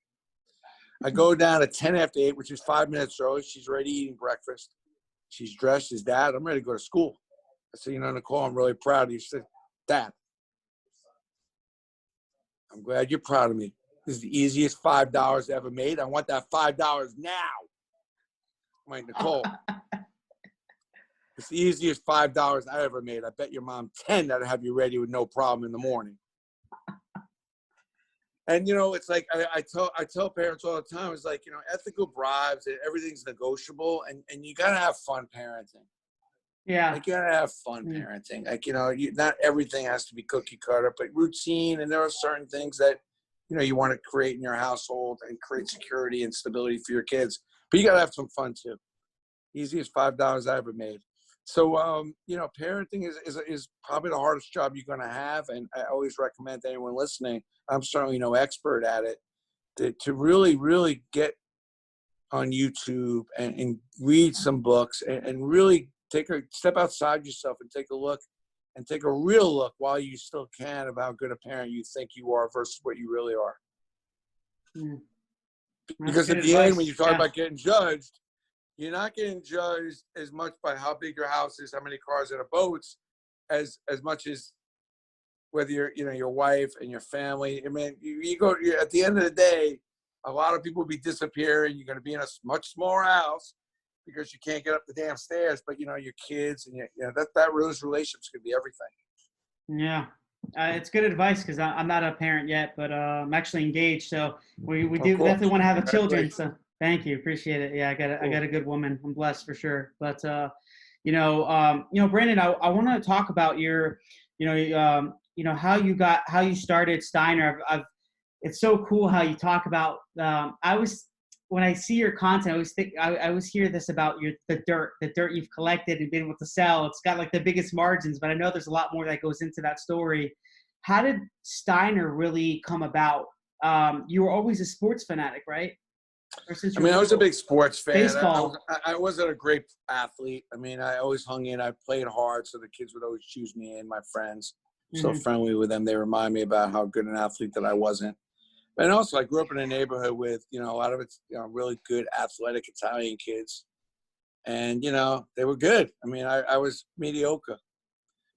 I go down at 8:10, which is 5 minutes early. She's already eating breakfast. She's dressed. She's, Dad, I'm ready to go to school. I said, Nicole, I'm really proud of you. She said, Dad, I'm glad you're proud of me. This is the easiest $5 I ever made. I want that $5 now. I'm like, Nicole, it's the easiest $5 I ever made. I bet your mom 10 that'll have you ready with no problem in the morning. And, it's like I tell parents all the time, it's like, ethical bribes and everything's negotiable, and you got to have fun parenting. Yeah. Like, you got to have fun parenting. Like, not everything has to be cookie cutter, but routine. And there are certain things that, you want to create in your household and create security and stability for your kids. But you got to have some fun too. Easiest $5 I ever made. So, parenting is probably the hardest job you're going to have. And I always recommend to anyone listening, I'm certainly no expert at it, to really, really get on YouTube and read some books and really take a step outside yourself and take a look and take a real look while you still can about how good a parent you think you are versus what you really are. Because at the end, when you talk about getting judged, you're not getting judged as much by how big your house is, how many cars and boats, as much as whether you're, your wife and your family. I mean, you at the end of the day, a lot of people will be disappearing. You're going to be in a much smaller house because you can't get up the damn stairs. But your kids and those relationships could be everything. Yeah, it's good advice because I'm not a parent yet, but I'm actually engaged. So we do definitely want to have children. So thank you, appreciate it. Yeah, I got a good woman. I'm blessed for sure. But Brandon, I want to talk about your, how you started Steiner. It's so cool how you talk about. When I see your content, I always hear this about the dirt you've collected and been able to sell. It's got like the biggest margins, but I know there's a lot more that goes into that story. How did Steiner really come about? You were always a sports fanatic, right? I was a big sports fan. Baseball. I wasn't a great athlete. I mean, I always hung in. I played hard, so the kids would always choose me and my friends. So friendly with them. They remind me about how good an athlete that I wasn't. And also, I grew up in a neighborhood with, a lot of it's, really good athletic Italian kids. And, they were good. I mean, I was mediocre.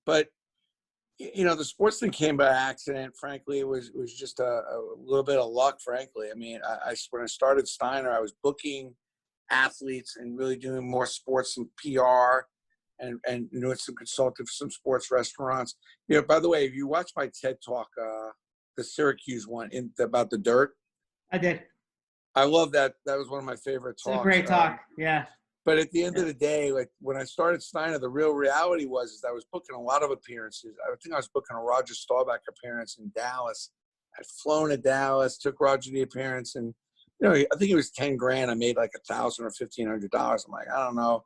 But, the sports thing came by accident. Frankly, it was just a little bit of luck, frankly. I mean, when I started Steiner, I was booking athletes and really doing more sports and PR and doing some consulting for some sports restaurants. By the way, if you watch my TED Talk, the Syracuse one about the dirt. I did. I love that. That was one of my favorite talks. It's a great talk. Yeah. But at the end of the day, like when I started Steiner, the real reality was I was booking a lot of appearances. I think I was booking a Roger Staubach appearance in Dallas. I'd flown to Dallas, took Roger the appearance, and I think it was $10,000. I made like $1,000 or $1,500. I'm like, I don't know,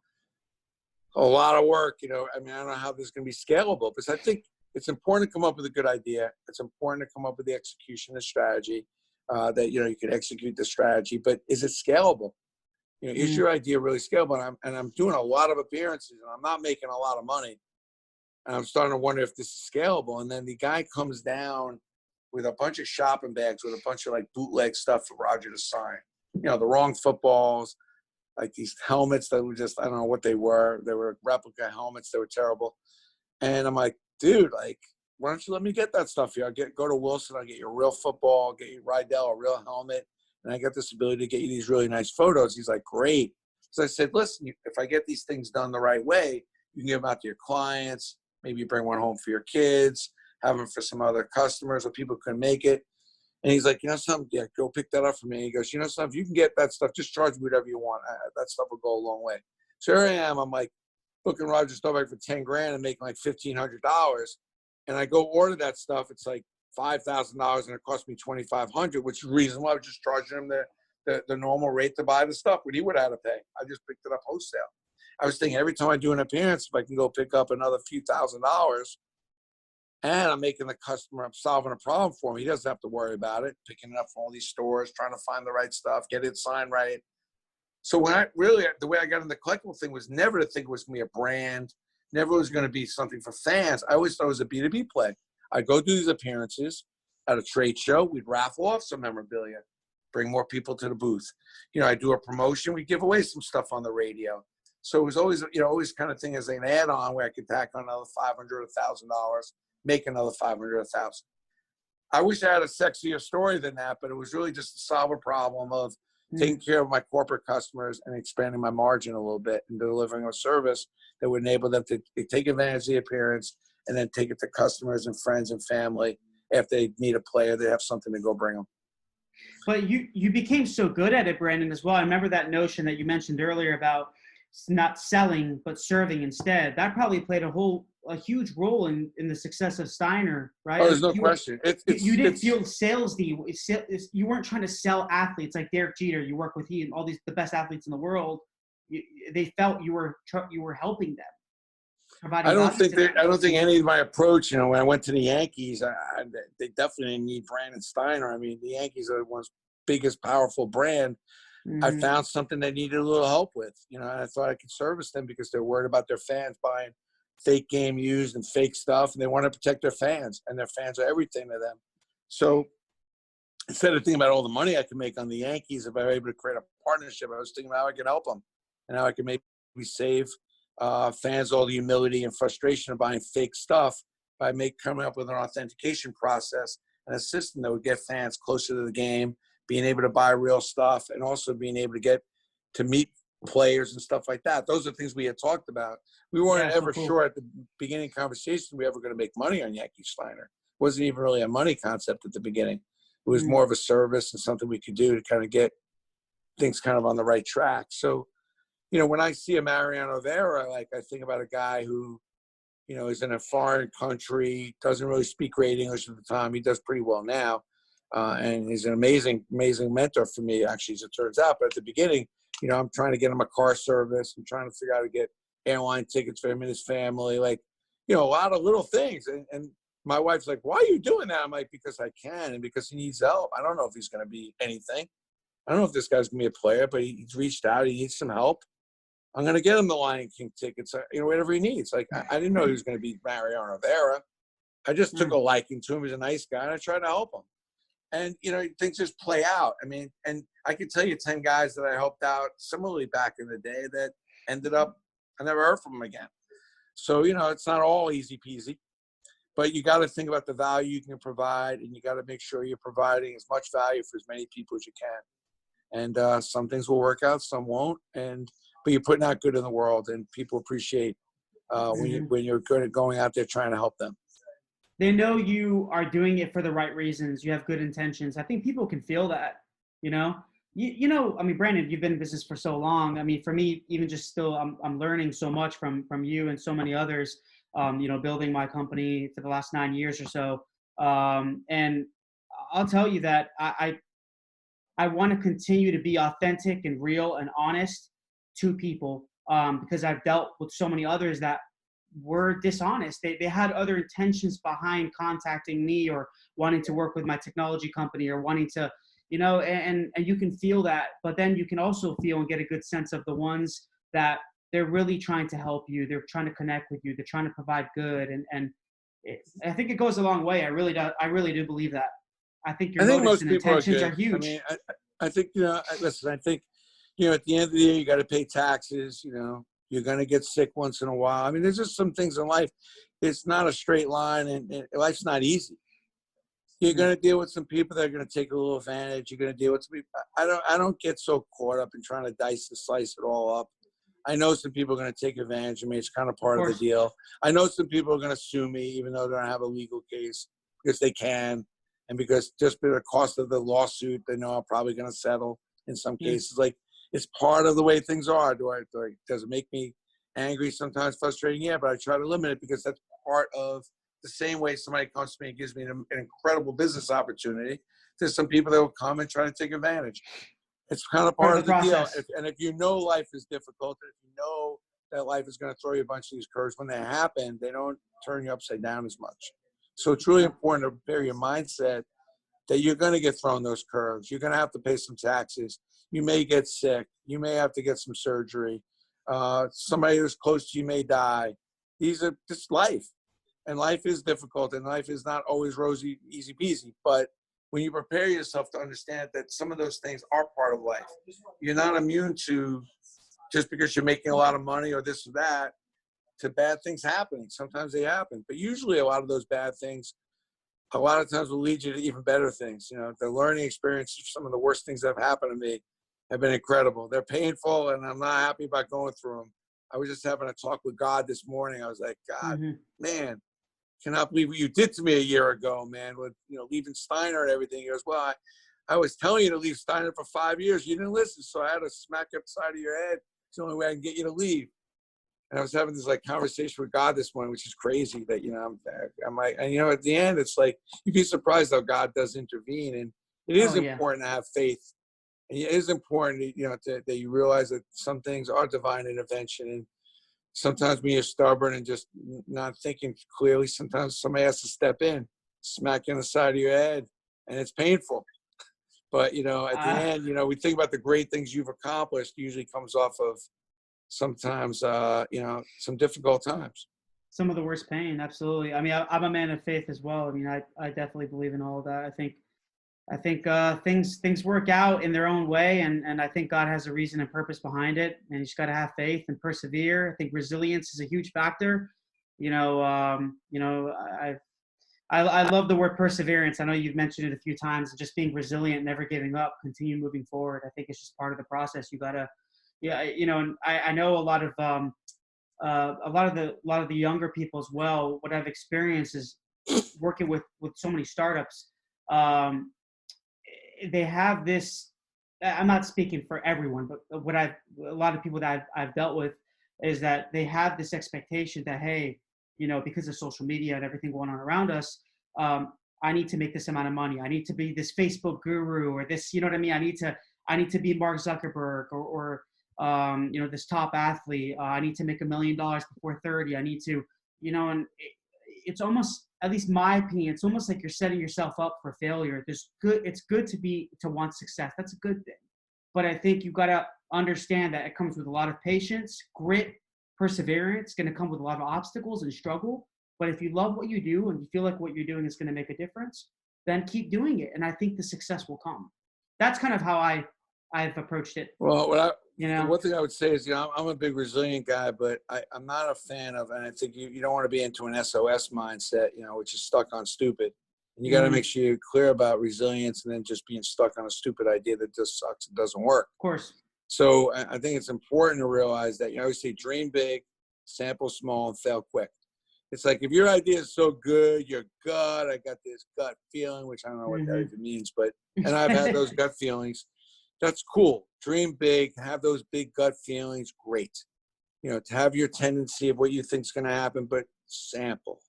a lot of work. I mean, I don't know how this is going to be scalable, because I think it's important to come up with a good idea. It's important to come up with the execution, the strategy, that, you can execute the strategy, but is it scalable? Is your idea really scalable? And I'm doing a lot of appearances and I'm not making a lot of money. And I'm starting to wonder if this is scalable. And then the guy comes down with a bunch of shopping bags with a bunch of like bootleg stuff for Roger to sign. The wrong footballs, like these helmets that were just, I don't know what they were. They were replica helmets. They were terrible. And I'm like, dude, like, why don't you let me get that stuff here? Go to Wilson, I'll get you a real football, get you Rydell, a real helmet, and I got this ability to get you these really nice photos. He's like, great. So I said, listen, if I get these things done the right way, you can give them out to your clients, maybe bring one home for your kids, have them for some other customers or people who couldn't make it. And he's like, you know something, yeah, go pick that up for me. He goes, you know something, if you can get that stuff, just charge me whatever you want. That stuff will go a long way. So here I am, I'm like booking Roger Staubach for 10 grand and making like $1,500. And I go order that stuff. It's like $5,000 and it cost me $2,500, which is reasonable. I was just charging him the normal rate to buy the stuff, what he would have to pay. I just picked it up wholesale. I was thinking every time I do an appearance, if I can go pick up another few $1,000s, and I'm making the customer, I'm solving a problem for him. He doesn't have to worry about it, picking it up from all these stores, trying to find the right stuff, get it signed right. So when the way I got in the collectible thing was never to think it was going to be a brand, never was going to be something for fans. I always thought it was a B2B play. I'd go do these appearances at a trade show. We'd raffle off some memorabilia, bring more people to the booth. I'd do a promotion. We'd give away some stuff on the radio. So it was always, always kind of thing as an add-on where I could tack on another $500 or $1,000, make another $500 or $1,000. I wish I had a sexier story than that, but it was really just to solve a problem of taking care of my corporate customers and expanding my margin a little bit and delivering a service that would enable them to take advantage of the appearance and then take it to customers and friends and family. If they need a player, they have something to go bring them. But you became so good at it, Brandon, as well. I remember that notion that you mentioned earlier about not selling, but serving instead. That probably played a huge role in the success of Steiner, right? Oh, there's no question. You didn't feel salesy. You weren't trying to sell athletes like Derek Jeter. You work with and all the best athletes in the world. They felt you were helping them. I don't think any of my approach. When I went to the Yankees, they definitely didn't need Brandon Steiner. I mean, the Yankees are one's biggest, powerful brand. I found something they needed a little help with, and I thought I could service them because they're worried about their fans buying fake game used and fake stuff, and they want to protect their fans, and their fans are everything to them. So instead of thinking about all the money I could make on the Yankees, if I were able to create a partnership, I was thinking about how I could help them and how I could maybe save fans all the humility and frustration of buying fake stuff by coming up with an authentication process and a system that would get fans closer to the game, being able to buy real stuff, and also being able to get to meet players and stuff like that. Those are things we had talked about. We weren't ever sure at the beginning conversation we were ever going to make money on Yankee Steiner. It wasn't even really a money concept at the beginning. It was more of a service and something we could do to kind of get things kind of on the right track. So, when I see a Mariano Vera, I think about a guy who, is in a foreign country, doesn't really speak great English at the time. He does pretty well now. And he's an amazing, amazing mentor for me, actually, as it turns out. But at the beginning, I'm trying to get him a car service. I'm trying to figure out how to get airline tickets for him and his family, a lot of little things. And my wife's like, why are you doing that? I'm like, because I can and because he needs help. I don't know if he's going to be anything. I don't know if this guy's going to be a player, but he's reached out. He needs some help. I'm going to get him the Lion King tickets, whatever he needs. I didn't know he was going to be Mariano Rivera. I just took a liking to him. He's a nice guy, and I tried to help him. And, things just play out. I mean, and I could tell you 10 guys that I helped out similarly back in the day that ended up, I never heard from them again. So, it's not all easy peasy, but you got to think about the value you can provide, and you got to make sure you're providing as much value for as many people as you can. And some things will work out, some won't. But you're putting out good in the world, and people appreciate when you're good at going out there trying to help them. They know you are doing it for the right reasons. You have good intentions. I think people can feel that, I mean, Brandon, you've been in business for so long. I mean, for me, even just still, I'm learning so much from you and so many others, building my company for the last 9 years or so. And I'll tell you that I want to continue to be authentic and real and honest to people because I've dealt with so many others that were dishonest. They had other intentions behind contacting me or wanting to work with my technology company or wanting to, and you can feel that, but then you can also feel and get a good sense of the ones that they're really trying to help you. They're trying to connect with you. They're trying to provide good. And I think it goes a long way. I really do believe that. I think your motives and intentions are huge. I mean, I think, listen, I think, at the end of the year, you got to pay taxes, you're going to get sick once in a while. I mean, there's just some things in life. It's not a straight line, and life's not easy. You're going to deal with some people that are going to take a little advantage. You're going to deal with some people. I don't get so caught up in trying to dice and slice it all up. I know some people are going to take advantage of me. It's kind of part of the deal. I know some people are going to sue me, even though they don't have a legal case, because they can. And because just by the cost of the lawsuit, they know I'm probably going to settle in some cases. Like, it's part of the way things are. Does it make me angry, sometimes frustrating? Yeah, but I try to limit it because that's part of the same way somebody comes to me and gives me an incredible business opportunity. There's some people that will come and try to take advantage. It's kind of part of the deal. And if you know life is difficult, if you know that life is going to throw you a bunch of these curves, when they happen, they don't turn you upside down as much. So it's really important to bear your mindset that you're going to get thrown those curves. You're going to have to pay some taxes. You may get sick. You may have to get some surgery. Somebody who's close to you may die. These are just life. And life is difficult, and life is not always rosy, easy peasy. But when you prepare yourself to understand that some of those things are part of life, you're not immune to, just because you're making a lot of money or this or that, to bad things happening. Sometimes they happen. But usually a lot of those bad things, a lot of times will lead you to even better things. You know, the learning experience, some of the worst things that have happened to me have been incredible. They're painful, and I'm not happy about going through them. I was just having a talk with God this morning. I was like, God, man, cannot believe what you did to me a year ago, man, with, leaving Steiner and everything. He goes, well, I was telling you to leave Steiner for 5 years. You didn't listen, so I had to smack you upside of your head. It's the only way I can get you to leave. And I was having this conversation with God this morning, which is crazy that, I'm like, and at the end, it's like, you'd be surprised how God does intervene. And it is important to have faith. And it is important, that you realize that some things are divine intervention. And sometimes when you're stubborn and just not thinking clearly, sometimes somebody has to step in, smack you on the side of your head, and it's painful. But, at the end, we think about the great things you've accomplished, usually comes off of sometimes, some difficult times. Some of the worst pain, absolutely. I mean, I'm a man of faith as well. I mean, I definitely believe in all of that. I think things work out in their own way, and I think God has a reason and purpose behind it, and you just got to have faith and persevere. I think resilience is a huge factor. I love the word perseverance. I know you've mentioned it a few times. Just being resilient, never giving up, continue moving forward. I think it's just part of the process. You gotta, and I know a lot of the younger people as well. What I've experienced is working with so many startups. They have this, I'm not speaking for everyone, but a lot of people that I've dealt with is that they have this expectation that, hey, because of social media and everything going on around us, I need to make this amount of money. I need to be this Facebook guru or this, you know what I mean? I need to be Mark Zuckerberg or this top athlete. I need to make $1 million before 30. I need to, and it's almost, at least my opinion, it's almost like you're setting yourself up for failure. It's good to want success. That's a good thing. But I think you got to understand that it comes with a lot of patience, grit, perseverance. It's going to come with a lot of obstacles and struggle. But if you love what you do and you feel like what you're doing is going to make a difference, then keep doing it. And I think the success will come. That's kind of how I've approached it. Well, one thing I would say is, I'm a big resilient guy, but I'm not a fan of, and I think you don't want to be into an SOS mindset, which is stuck on stupid. And you got to make sure you're clear about resilience and then just being stuck on a stupid idea that just sucks and doesn't work. Of course. So I think it's important to realize that, I always say dream big, sample small, and fail quick. It's like, if your idea is so good, your gut, I got this gut feeling, which I don't know what that even means, but, and I've had those gut feelings. That's cool. Dream big, have those big gut feelings, great. To have your tendency of what you think is going to happen, but sample.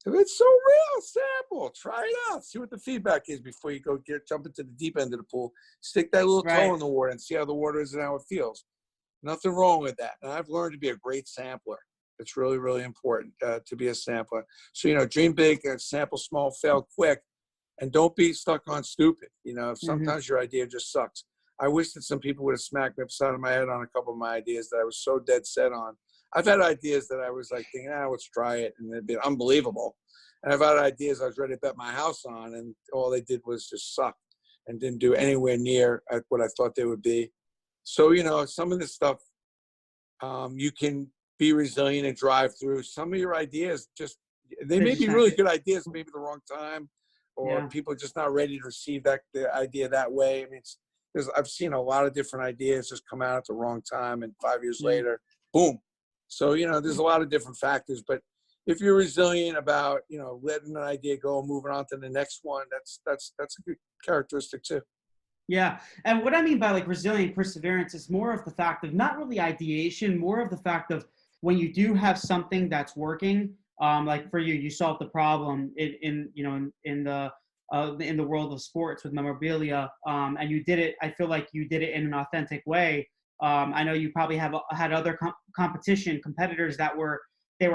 If it's so real, sample. Try it out. See what the feedback is before you go jump into the deep end of the pool. Stick that little toe in the water and see how the water is and how it feels. Nothing wrong with that. And I've learned to be a great sampler. It's really, really important to be a sampler. So, dream big, sample small, fail quick. And don't be stuck on stupid. If sometimes your idea just sucks. I wish that some people would have smacked me upside of my head on a couple of my ideas that I was so dead set on. I've had ideas that I was like thinking, let's try it. And it'd be unbelievable. And I've had ideas I was ready to bet my house on. And all they did was just suck and didn't do anywhere near at what I thought they would be. So, some of this stuff, you can be resilient and drive through. Some of your ideas just They may be really good ideas, maybe the wrong time, or Yeah. people are just not ready to receive the idea that way. I mean, I've seen a lot of different ideas just come out at the wrong time, and 5 years later, boom. So, there's a lot of different factors, but if you're resilient about, letting an idea go and moving on to the next one, that's a good characteristic too. Yeah. And what I mean by like resilient perseverance is more of the fact of not really ideation, more of the fact of when you do have something that's working, like for you, you solved the problem in the world of sports with memorabilia, and you did it. I feel like you did it in an authentic way. I know you probably had other competitors that were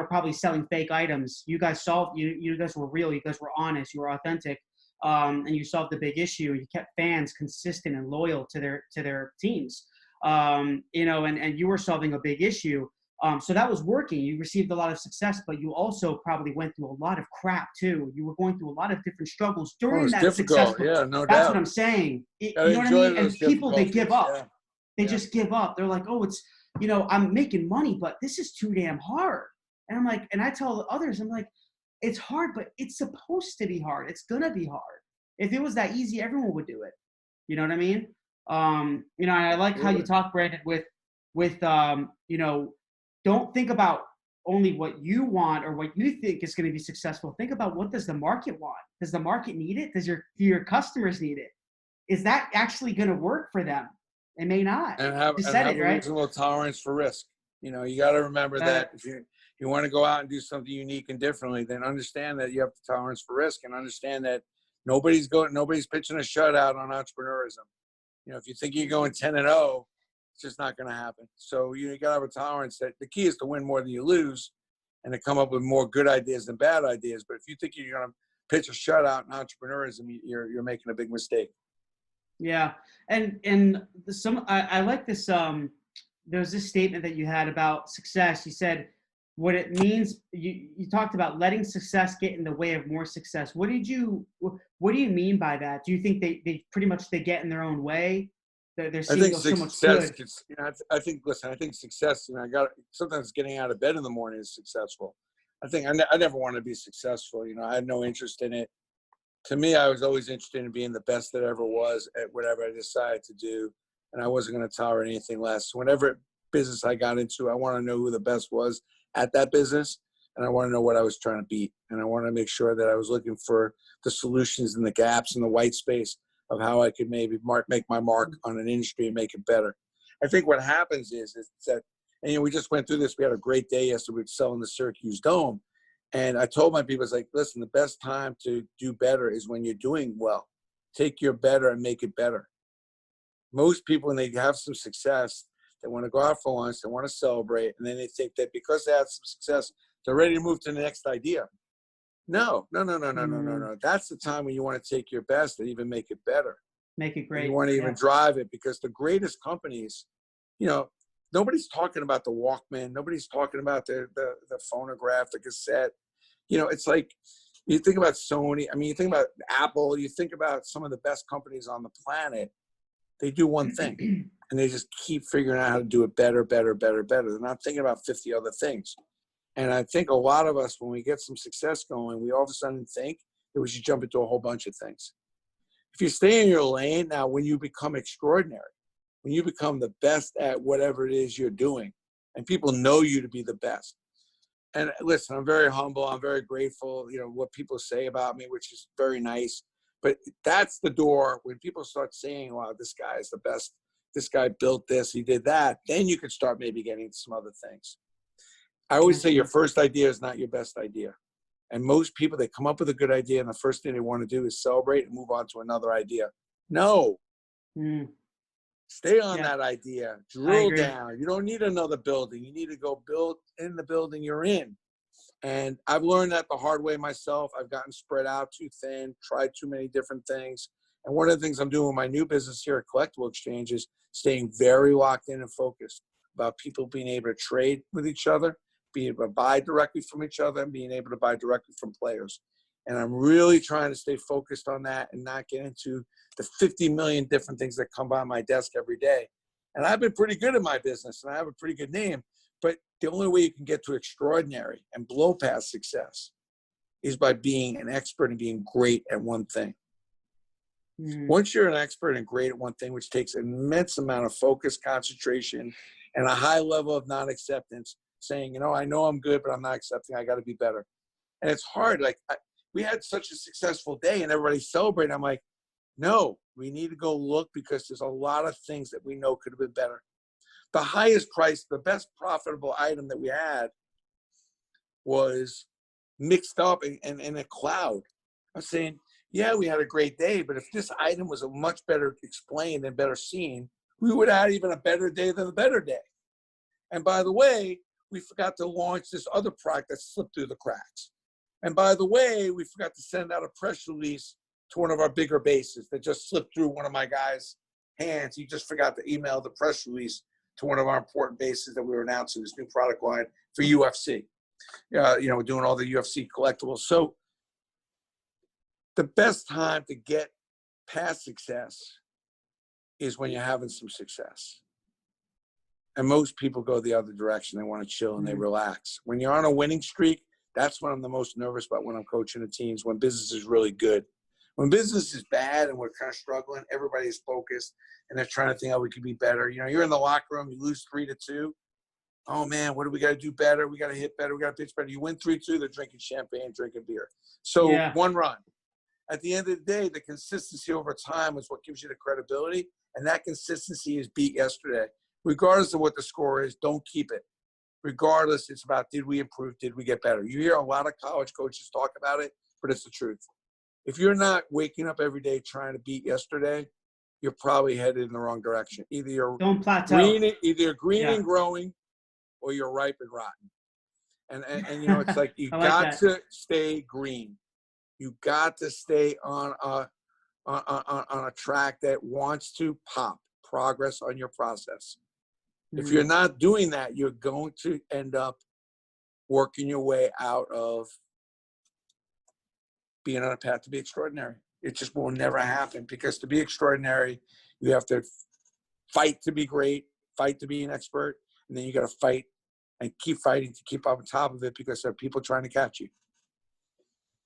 probably selling fake items. You guys solved. You guys were real. You guys were honest. You were authentic, and you solved the big issue. You kept fans consistent and loyal to their teams. And you were solving a big issue. So that was working. You received a lot of success, but you also probably went through a lot of crap too. You were going through a lot of different struggles during that difficult. successful. Yeah, no doubt. That's what I'm saying. You know what I mean? And people, they give up. Yeah. They just give up. They're like, oh, it's, I'm making money, but this is too damn hard. And I'm like, and I tell others, I'm like, it's hard, but it's supposed to be hard. It's going to be hard. If it was that easy, everyone would do it. You know what I mean? And I like how you talk, Brandon, with don't think about only what you want or what you think is going to be successful. Think about, what does the market want? Does the market need it? Does your customers need it? Is that actually going to work for them? It may not. And have a reasonable tolerance for risk. You got to remember that if you want to go out and do something unique and differently, then understand that you have the tolerance for risk, and understand that nobody's pitching a shutout on entrepreneurism. If you think you're going 10-0, it's just not going to happen. So you got to have a tolerance that the key is to win more than you lose, and to come up with more good ideas than bad ideas. But if you think you're going to pitch a shutout in entrepreneurism, you're making a big mistake. Yeah. And I like this. There's this statement that you had about success. You said what it means. You talked about letting success get in the way of more success. What do you mean by that? Do you think they pretty much get in their own way? They're seeing so much good. I think success, sometimes getting out of bed in the morning is successful. I think I never wanted to be successful. I had no interest in it. To me, I was always interested in being the best that ever was at whatever I decided to do, and I wasn't going to tolerate anything less. So whenever business I got into, I want to know who the best was at that business, and I want to know what I was trying to beat, and I want to make sure that I was looking for the solutions and the gaps and the white space of how I could maybe make my mark on an industry and make it better. I think what happens is that, and we just went through this. We had a great day yesterday. We were selling the Syracuse Dome. And I told my people, it's like, listen, the best time to do better is when you're doing well. Take your better and make it better. Most people, when they have some success, they want to go out for lunch, they want to celebrate, and then they think that because they have some success, they're ready to move to the next idea. No. That's the time when you want to take your best and even make it better. Make it great. You want to even drive it, because the greatest companies, nobody's talking about the Walkman. Nobody's talking about the phonograph, the cassette. It's like, you think about Sony. I mean, you think about Apple. You think about some of the best companies on the planet. They do one thing, and they just keep figuring out how to do it better. They're not thinking about 50 other things. And I think a lot of us, when we get some success going, we all of a sudden think that we should jump into a whole bunch of things. If you stay in your lane, now when you become extraordinary, when you become the best at whatever it is you're doing, and people know you to be the best. And listen, I'm very humble. I'm very grateful, what people say about me, which is very nice. But that's the door. When people start saying, wow, this guy is the best. This guy built this, he did that. Then you can start maybe getting into some other things. I always say your first idea is not your best idea. And most people, they come up with a good idea, and the first thing they want to do is celebrate and move on to another idea. No. Stay on that idea. Drill down. You don't need another building. You need to go build in the building you're in. And I've learned that the hard way myself. I've gotten spread out too thin, tried too many different things. And one of the things I'm doing with my new business here at CollectibleXchange is staying very locked in and focused about people being able to trade with each other, being able to buy directly from each other, and being able to buy directly from players. And I'm really trying to stay focused on that and not get into the 50 million different things that come by my desk every day. And I've been pretty good at my business, and I have a pretty good name. But the only way you can get to extraordinary and blow past success is by being an expert and being great at one thing. Mm. Once you're an expert and great at one thing, which takes an immense amount of focus, concentration, and a high level of non-acceptance, saying, I know I'm good, but I'm not accepting. I got to be better. And it's hard. Like we had such a successful day and everybody celebrated. I'm like, no, we need to go look because there's a lot of things that we know could have been better. The highest price, the best profitable item that we had was mixed up in a cloud. I'm saying, yeah, we had a great day, but if this item was a much better explained and better seen, we would have had even a better day than a better day. And by the way, we forgot to launch this other product that slipped through the cracks. And by the way, we forgot to send out a press release to one of our bigger bases that just slipped through one of my guys' hands. He just forgot to email the press release to one of our important bases that we were announcing this new product line for UFC. We're doing all the UFC collectibles. So the best time to get past success is when you're having some success. And most people go the other direction. They want to chill and they relax. When you're on a winning streak, that's when I'm the most nervous about when I'm coaching the teams, when business is really good. When business is bad and we're kind of struggling, everybody's focused and they're trying to think how we could be better. You're in the locker room, you lose 3-2. Oh man, what do we got to do better? We got to hit better. We got to pitch better. You win 3-2, they're drinking champagne, drinking beer. So one run. At the end of the day, the consistency over time is what gives you the credibility. And that consistency is beat yesterday. Regardless of what the score is, don't keep it. Regardless, it's about, did we improve? Did we get better? You hear a lot of college coaches talk about it, but it's the truth. If you're not waking up every day trying to beat yesterday, you're probably headed in the wrong direction. Either you're Don't plateau. Green and growing, or you're ripe and rotten. And it's like you got to stay green. You got to stay on a track that wants to pop progress on your process. If you're not doing that, you're going to end up working your way out of being on a path to be extraordinary. It just will never happen, because to be extraordinary, you have to fight to be great, fight to be an expert, and then you got to fight and keep fighting to keep on top of it, because there are people trying to catch you.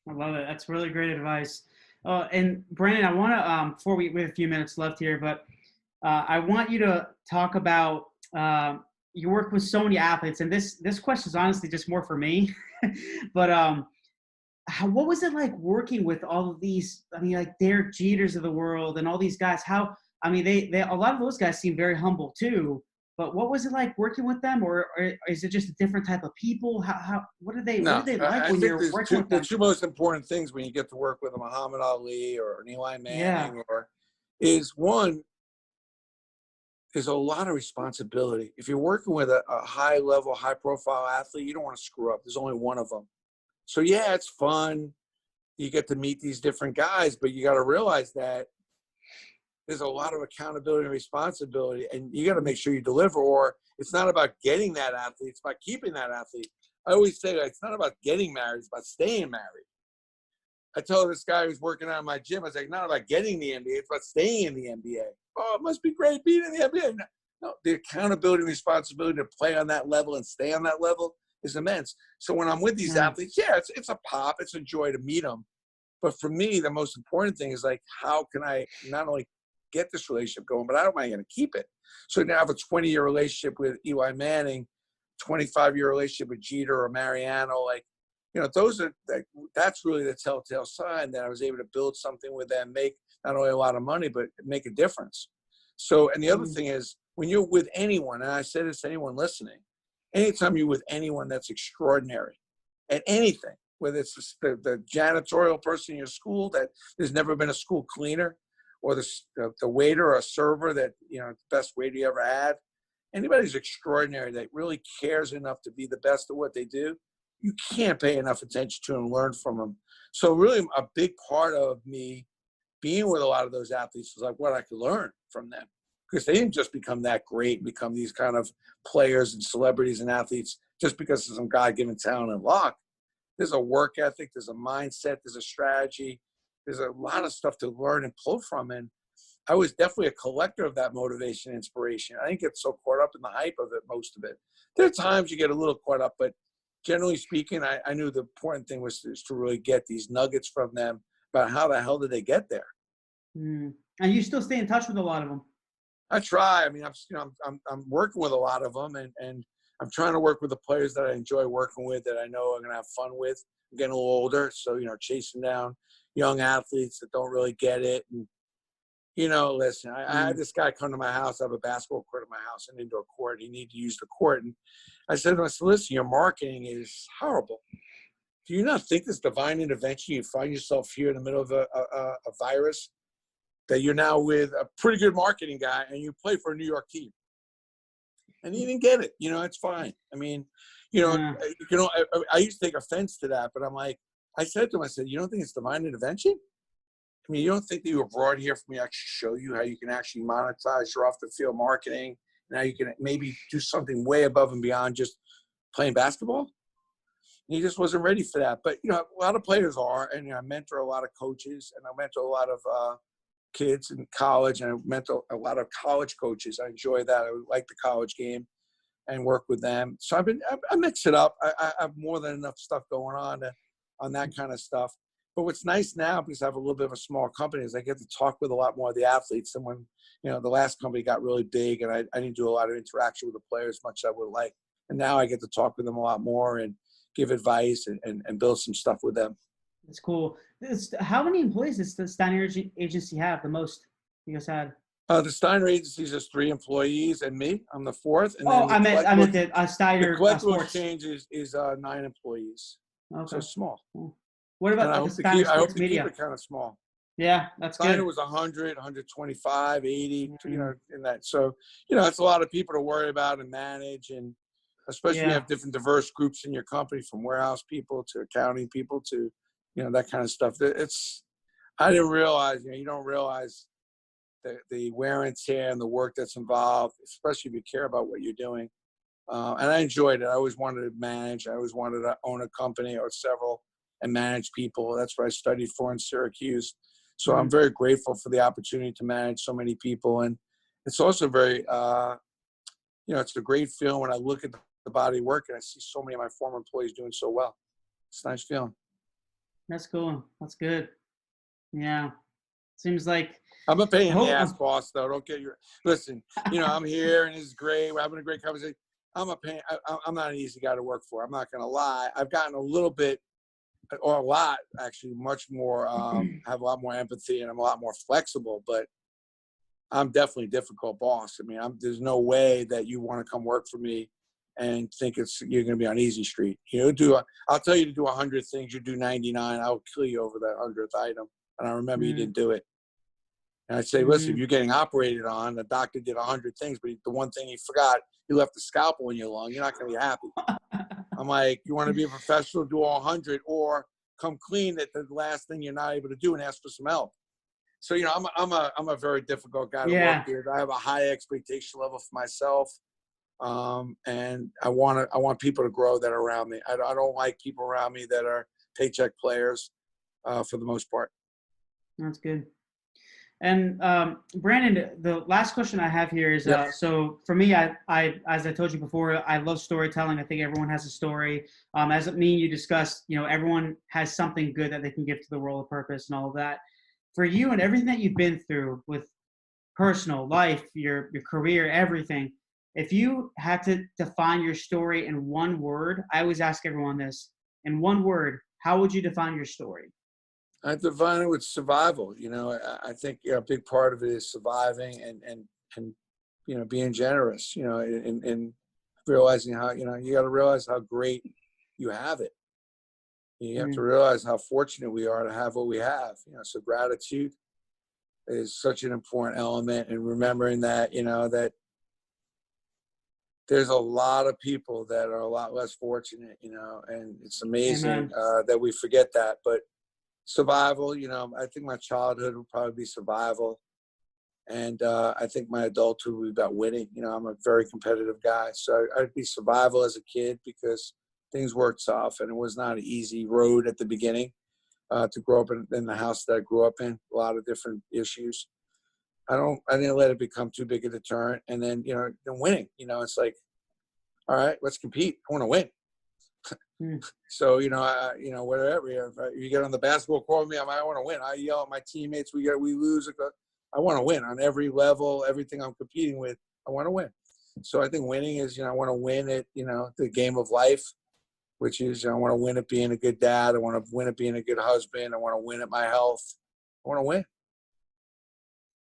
I love it. That's really great advice. And Brandon, I want to, before we have a few minutes left here, but I want you to talk about, you work with so many athletes, and this question is honestly just more for me, but what was it like working with all of these, like Derek Jeters of the world and all these guys? They a lot of those guys seem very humble too, but what was it like working with them, or is it just a different type of people? What are they like when you're working with them? The two most important things when you get to work with a Muhammad Ali or an Eli Manning is one, there's a lot of responsibility. If you're working with a high level, high profile athlete, you don't want to screw up. There's only one of them. So yeah, it's fun. You get to meet these different guys, but you got to realize that there's a lot of accountability and responsibility, and you got to make sure you deliver, or it's not about getting that athlete. It's about keeping that athlete. I always say it's not about getting married. It's about staying married. I tell this guy who's working out in my gym, I was like, not about getting the NBA. It's about staying in the NBA. Oh, it must be great being in the NBA. No, the accountability and responsibility to play on that level and stay on that level is immense. So when I'm with these athletes, it's a pop. It's a joy to meet them. But for me, the most important thing is like, how can I not only get this relationship going, but how am I going to keep it? So now I have a 20-year relationship with Eli Manning, 25-year relationship with Jeter or Mariano. That's really the telltale sign that I was able to build something with them, make not only a lot of money, but make a difference. So, and the other thing is, when you're with anyone, and I say this to anyone listening, anytime you're with anyone that's extraordinary at anything, whether it's the janitorial person in your school that there's never been a school cleaner, or the waiter or a server that, the best waiter you ever had, anybody who's extraordinary that really cares enough to be the best at what they do, you can't pay enough attention to and learn from them. So really a big part of me being with a lot of those athletes was like what I could learn from them, because they didn't just become that great and become these kind of players and celebrities and athletes just because of some God-given talent and luck. There's a work ethic, there's a mindset, there's a strategy, there's a lot of stuff to learn and pull from. And I was definitely a collector of that motivation and inspiration. I didn't get so caught up in the hype of it, most of it. There are times you get a little caught up, but generally speaking, I knew the important thing was to really get these nuggets from them about how the hell did they get there. Mm. And you still stay in touch with a lot of them? I try. I mean, I'm working with a lot of them, and I'm trying to work with the players that I enjoy working with, that I know I'm going to have fun with. I'm getting a little older, so, chasing down young athletes that don't really get it. And, listen, I had this guy come to my house. I have a basketball court at my house, an indoor court. He needed to use the court. And I said to him, listen, your marketing is horrible. Do you not think this divine intervention? You find yourself here in the middle of a virus, that you're now with a pretty good marketing guy and you play for a New York team. And he didn't get it. It's fine. I mean, I used to take offense to that, but I said to him, you don't think it's divine intervention? I mean, you don't think that you were brought here for me to actually show you how you can actually monetize your off the field marketing, and how you can maybe do something way above and beyond just playing basketball? And he just wasn't ready for that. But, a lot of players are, and I mentor a lot of coaches, and I mentor a lot of kids in college, and I mentor a lot of college coaches. I enjoy that. I like the college game and work with them. So I mix it up. I have more than enough stuff going on that kind of stuff. But what's nice now, because I have a little bit of a small company, is I get to talk with a lot more of the athletes than when, the last company got really big, and I didn't do a lot of interaction with the players much as I would like. And now I get to talk with them a lot more and give advice and build some stuff with them. That's cool. How many employees does the Steiner Agency have, the most you guys had? The Steiner Agency is just 3 employees and me. I'm the 4th. And I meant the The Steiner CollectibleXchange is 9 employees. Okay. So small. Cool. What about I the Steiner hope Sports to Media? keep it kind of small. Yeah, that's Steiner good. was 100, 125, 80, in that. So, it's a lot of people to worry about and manage, and especially when you have different diverse groups in your company, from warehouse people to accounting people to, that kind of stuff. I didn't realize, you don't realize the wear and tear and the work that's involved, especially if you care about what you're doing. And I enjoyed it. I always wanted to manage. I always wanted to own a company or several and manage people. That's what I studied for in Syracuse. So I'm very grateful for the opportunity to manage so many people. And it's also very, it's a great feeling when I look at the body of work and I see so many of my former employees doing so well. It's a nice feeling. That's cool. That's good. Yeah. Seems like I'm a pain in the ass boss, though. Don't get your listen. I'm here and it's great. We're having a great conversation. I'm a pain. I'm not an easy guy to work for. I'm not going to lie. I've gotten a little bit, or a lot, actually, much more. Have a lot more empathy, and I'm a lot more flexible. But I'm definitely a difficult boss. I mean, there's no way that you want to come work for me and think you're going to be on easy street. I'll tell you to do 100 things. You do 99. I'll kill you over that 100th item. And I remember you didn't do it. And I'd say, listen, if you're getting operated on, the doctor did 100 things, but the one thing he forgot, he left the scalpel in your lung. You're not going to be happy. I'm like, you want to be a professional, do all 100, or come clean at the last thing you're not able to do and ask for some help. So, I'm a very difficult guy to work with. I have a high expectation level for myself. And I want people to grow that are around me. I don't like people around me that are paycheck players, for the most part. That's good. And Brandon, the last question I have here is, so for me, I as I told you before, I love storytelling. I think everyone has a story. As me and you discussed, everyone has something good that they can give to the world, of purpose and all of that. For you and everything that you've been through with personal life, your career, everything, if you had to define your story in one word, I always ask everyone this, in one word, how would you define your story? I define it with survival. I think a big part of it is surviving and being generous. And realizing how you got to realize how great you have it. You have to realize how fortunate we are to have what we have. So gratitude is such an important element, and remembering that that there's a lot of people that are a lot less fortunate. And it's amazing that we forget that, but. Survival, I think my childhood would probably be survival. And I think my adulthood would be about winning. I'm a very competitive guy. So I'd be survival as a kid, because things were tough and it was not an easy road at the beginning to grow up in the house that I grew up in. A lot of different issues. I didn't let it become too big a deterrent. And then, winning, it's like, all right, let's compete. I want to win. So, whatever, if you get on the basketball court with me, I want to win. I yell at my teammates, we lose. I want to win on every level, everything I'm competing with. I want to win. So I think winning is, I want to win at, the game of life, which is, I want to win at being a good dad. I want to win at being a good husband. I want to win at my health. I want to win.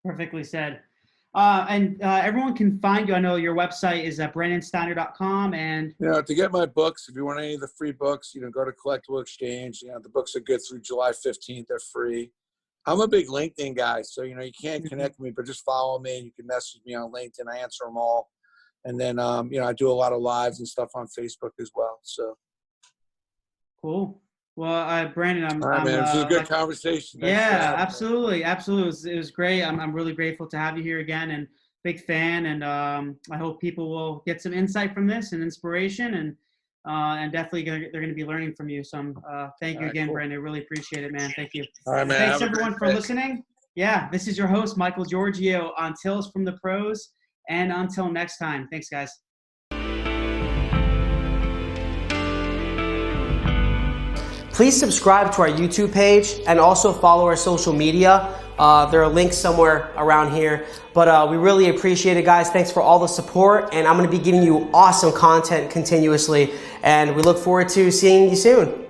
Perfectly said. Everyone can find you. I know your website is at brandonsteiner.com. And to get my books, if you want any of the free books, go to CollectibleXchange. The books are good through July 15th. They're free. I'm a big LinkedIn guy, so you can't connect with me, but just follow me. You can message me on LinkedIn. I answer them all. And then I do a lot of lives and stuff on Facebook as well. So cool. Well, Brandon, all right, man. This is a good conversation. Yeah, absolutely. It was great. I'm really grateful to have you here again, and big fan. And I hope people will get some insight from this and inspiration, and definitely they're going to be learning from you. So thank you again, cool. Brandon. I really appreciate it, man. Thank you. All right, man. Thanks everyone for listening. Yeah, this is your host, Michael Giorgio on Tales from the Pros. And until next time, thanks, guys. Please subscribe to our YouTube page and also follow our social media. There are links somewhere around here. But we really appreciate it, guys. Thanks for all the support. And I'm going to be giving you awesome content continuously. And we look forward to seeing you soon.